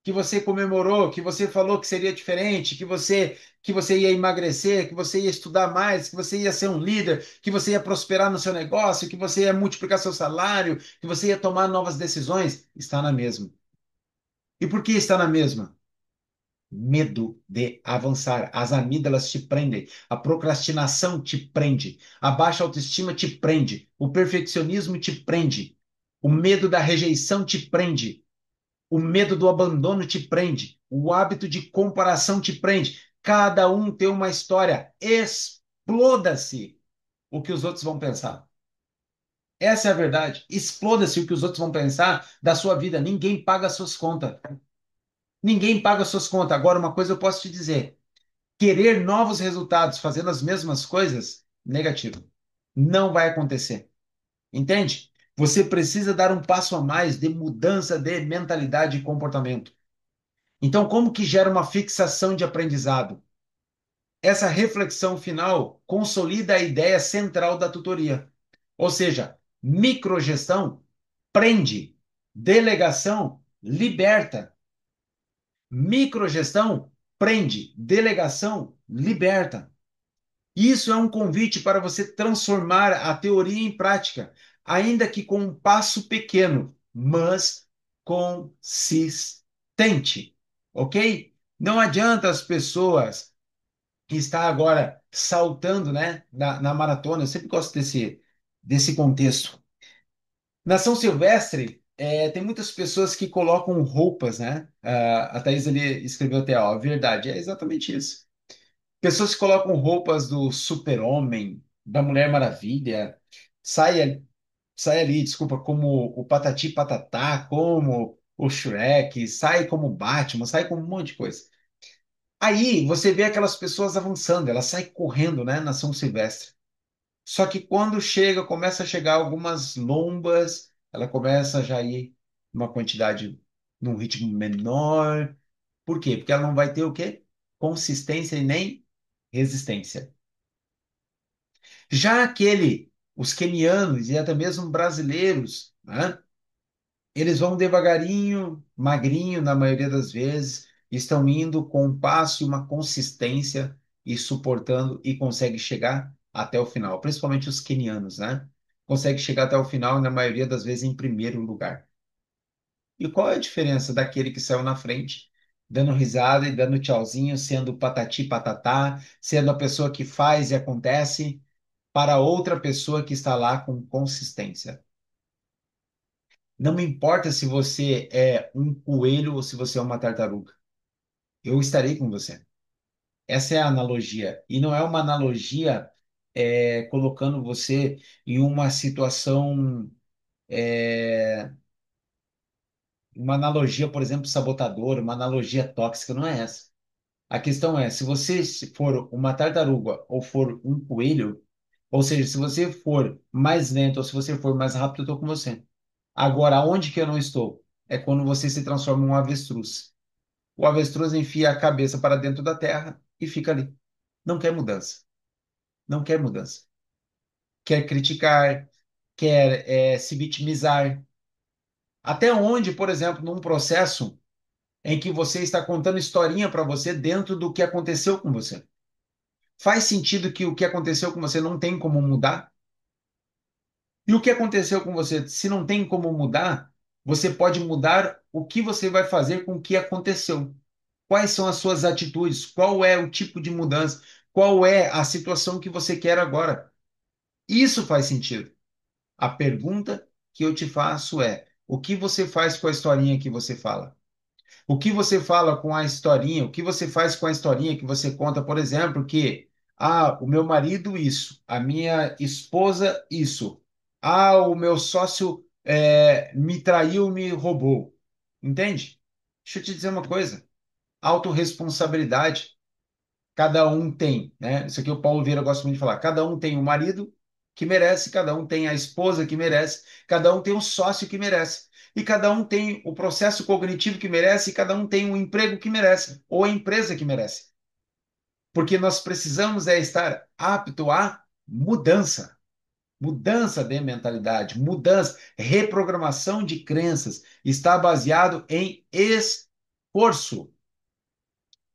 que você comemorou, que você falou que seria diferente, que você ia emagrecer, que você ia estudar mais, que você ia ser um líder, que você ia prosperar no seu negócio, que você ia multiplicar seu salário, que você ia tomar novas decisões, está na mesma. E por que está na mesma? Medo de avançar. As amígdalas te prendem, a procrastinação te prende, a baixa autoestima te prende, o perfeccionismo te prende, o medo da rejeição te prende. O medo do abandono te prende. O hábito de comparação te prende. Cada um tem uma história. Exploda-se o que os outros vão pensar. Essa é a verdade. Exploda-se o que os outros vão pensar da sua vida. Ninguém paga as suas contas. Ninguém paga as suas contas. Agora, uma coisa eu posso te dizer: querer novos resultados fazendo as mesmas coisas, negativo. Não vai acontecer. Entende? Você precisa dar um passo a mais de mudança de mentalidade e comportamento. Então, como que gera uma fixação de aprendizado? Essa reflexão final consolida a ideia central da tutoria. Ou seja, microgestão prende, delegação liberta. Microgestão prende, delegação liberta. Isso é um convite para você transformar a teoria em prática, ainda que com um passo pequeno, mas consistente, ok? Não adianta as pessoas que estão agora saltando, né, na maratona. Eu sempre gosto desse contexto. Na São Silvestre, tem muitas pessoas que colocam roupas, né? A Thaís ali escreveu até, ó, verdade, é exatamente isso. Pessoas que colocam roupas do Super-Homem, da Mulher Maravilha, sai, sai ali, desculpa, como o Patati Patatá, como o Shrek, sai como o Batman, sai como um monte de coisa. Aí você vê aquelas pessoas avançando, elas saem correndo, né, na São Silvestre. Só que quando chega, começa a chegar algumas lombas, ela começa já a ir uma quantidade num ritmo menor. Por quê? Porque ela não vai ter o quê? Consistência e nem resistência. Já os quenianos e até mesmo brasileiros, né? Eles vão devagarinho, magrinho na maioria das vezes, estão indo com um passo e uma consistência e suportando e conseguem chegar até o final, principalmente os quenianos, né? Consegue chegar até o final e na maioria das vezes em primeiro lugar. E qual é a diferença daquele que saiu na frente, dando risada e dando tchauzinho, sendo patati patatá, sendo a pessoa que faz e acontece, para outra pessoa que está lá com consistência? Não me importa se você é um coelho ou se você é uma tartaruga. Eu estarei com você. Essa é a analogia. E não é uma analogia colocando você em uma situação, é, uma analogia, por exemplo, sabotadora, uma analogia tóxica. Não é essa. A questão é, se você for uma tartaruga ou for um coelho, ou seja, se você for mais lento ou se você for mais rápido, eu estou com você. Agora, aonde que eu não estou? É quando você se transforma em um avestruz. O avestruz enfia a cabeça para dentro da terra e fica ali. Não quer mudança. Não quer mudança. Quer criticar, quer se vitimizar. Até onde, por exemplo, num processo em que você está contando historinha para você dentro do que aconteceu com você. Faz sentido que o que aconteceu com você não tem como mudar? E o que aconteceu com você, se não tem como mudar, você pode mudar o que você vai fazer com o que aconteceu. Quais são as suas atitudes? Qual é o tipo de mudança? Qual é a situação que você quer agora? Isso faz sentido. A pergunta que eu te faço é: o que você faz com a historinha que você fala? O que você fala com a historinha? O que você faz com a historinha que você conta, por exemplo, que o meu marido isso, a minha esposa isso, o meu sócio me traiu, me roubou. Entende? Deixa eu te dizer uma coisa. Autorresponsabilidade. Cada um tem, né? Isso aqui o Paulo Vieira gosta muito de falar. Cada um tem o marido que merece, cada um tem a esposa que merece, cada um tem o sócio que merece, e cada um tem o processo cognitivo que merece, e cada um tem o emprego que merece, ou a empresa que merece. Porque nós precisamos estar apto à mudança, mudança de mentalidade, mudança, reprogramação de crenças. Está baseado em esforço.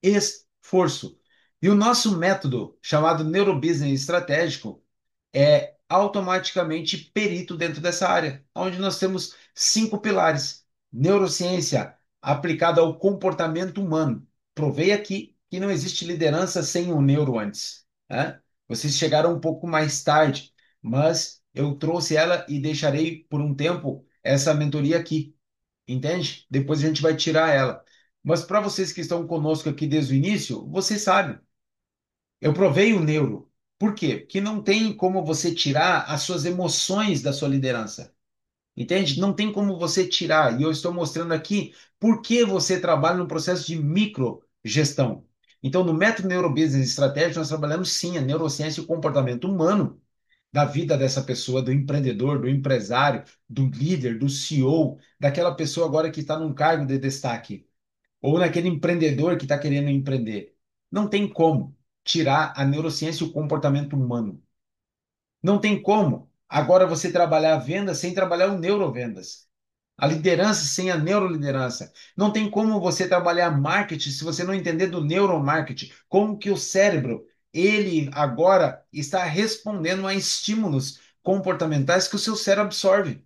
Esforço. E o nosso método, chamado neurobusiness estratégico, é automaticamente perito dentro dessa área, onde nós temos 5 pilares. Neurociência aplicada ao comportamento humano. Provei aqui que não existe liderança sem o neuro antes, né? Vocês chegaram um pouco mais tarde, mas eu trouxe ela e deixarei por um tempo essa mentoria aqui, entende? Depois a gente vai tirar ela. Mas para vocês que estão conosco aqui desde o início, vocês sabem, eu provei o neuro. Por quê? Porque não tem como você tirar as suas emoções da sua liderança. Entende? Não tem como você tirar. E eu estou mostrando aqui por que você trabalha no processo de microgestão. Então, no método Neurobusiness Estratégico, nós trabalhamos sim a neurociência e o comportamento humano da vida dessa pessoa, do empreendedor, do empresário, do líder, do CEO, daquela pessoa agora que está num cargo de destaque ou naquele empreendedor que está querendo empreender. Não tem como tirar a neurociência e o comportamento humano. Não tem como agora você trabalhar a venda sem trabalhar o neurovendas. A liderança sem a neuroliderança. Não tem como você trabalhar marketing se você não entender do neuromarketing. Como que o cérebro, ele agora está respondendo a estímulos comportamentais que o seu cérebro absorve.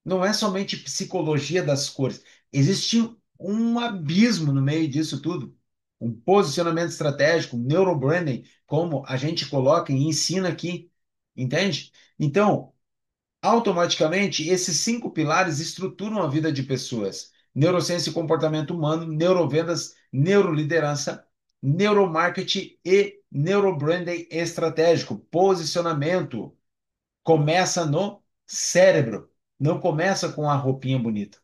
Não é somente psicologia das cores. Existe um abismo no meio disso tudo. Um posicionamento estratégico, um neurobranding, como a gente coloca e ensina aqui. Entende? Então, automaticamente, esses 5 pilares estruturam a vida de pessoas: neurociência e comportamento humano, neurovendas, neuroliderança, neuromarketing e neurobranding estratégico. Posicionamento começa no cérebro, não começa com a roupinha bonita.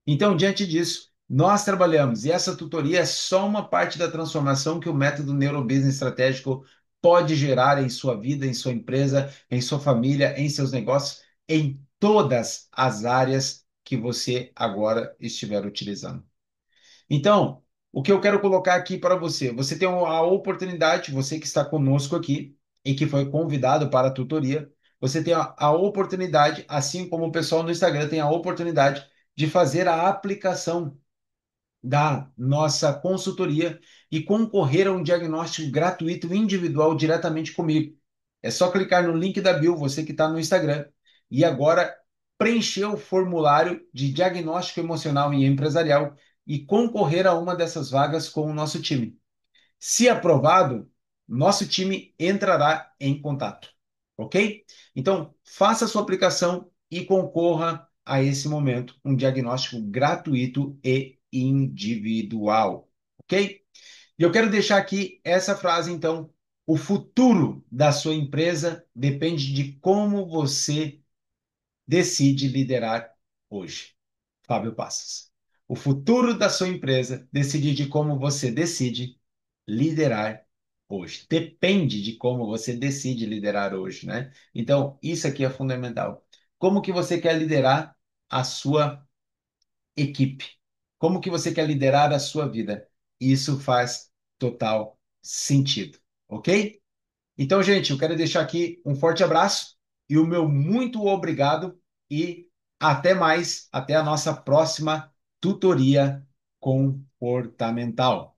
Então, diante disso, nós trabalhamos, e essa tutoria é só uma parte da transformação que o método Neurobusiness Estratégico pode gerar em sua vida, em sua empresa, em sua família, em seus negócios, em todas as áreas que você agora estiver utilizando. Então, o que eu quero colocar aqui para você, você tem a oportunidade, você que está conosco aqui e que foi convidado para a tutoria, você tem a oportunidade, assim como o pessoal no Instagram tem a oportunidade de fazer a aplicação da nossa consultoria e concorrer a um diagnóstico gratuito individual diretamente comigo. É só clicar no link da bio, você que está no Instagram, e agora preencher o formulário de diagnóstico emocional e empresarial e concorrer a uma dessas vagas com o nosso time. Se aprovado, nosso time entrará em contato, ok? Então, faça a sua aplicação e concorra a esse momento, um diagnóstico gratuito e individual, ok? E eu quero deixar aqui essa frase, então: o futuro da sua empresa depende de como você decide liderar hoje. Fábio Passos. O futuro da sua empresa decide de como você decide liderar hoje. Depende de como você decide liderar hoje, né? Então, isso aqui é fundamental. Como que você quer liderar a sua equipe? Como que você quer liderar a sua vida? Isso faz total sentido, ok? Então, gente, eu quero deixar aqui um forte abraço e o meu muito obrigado e até mais, até a nossa próxima tutoria comportamental.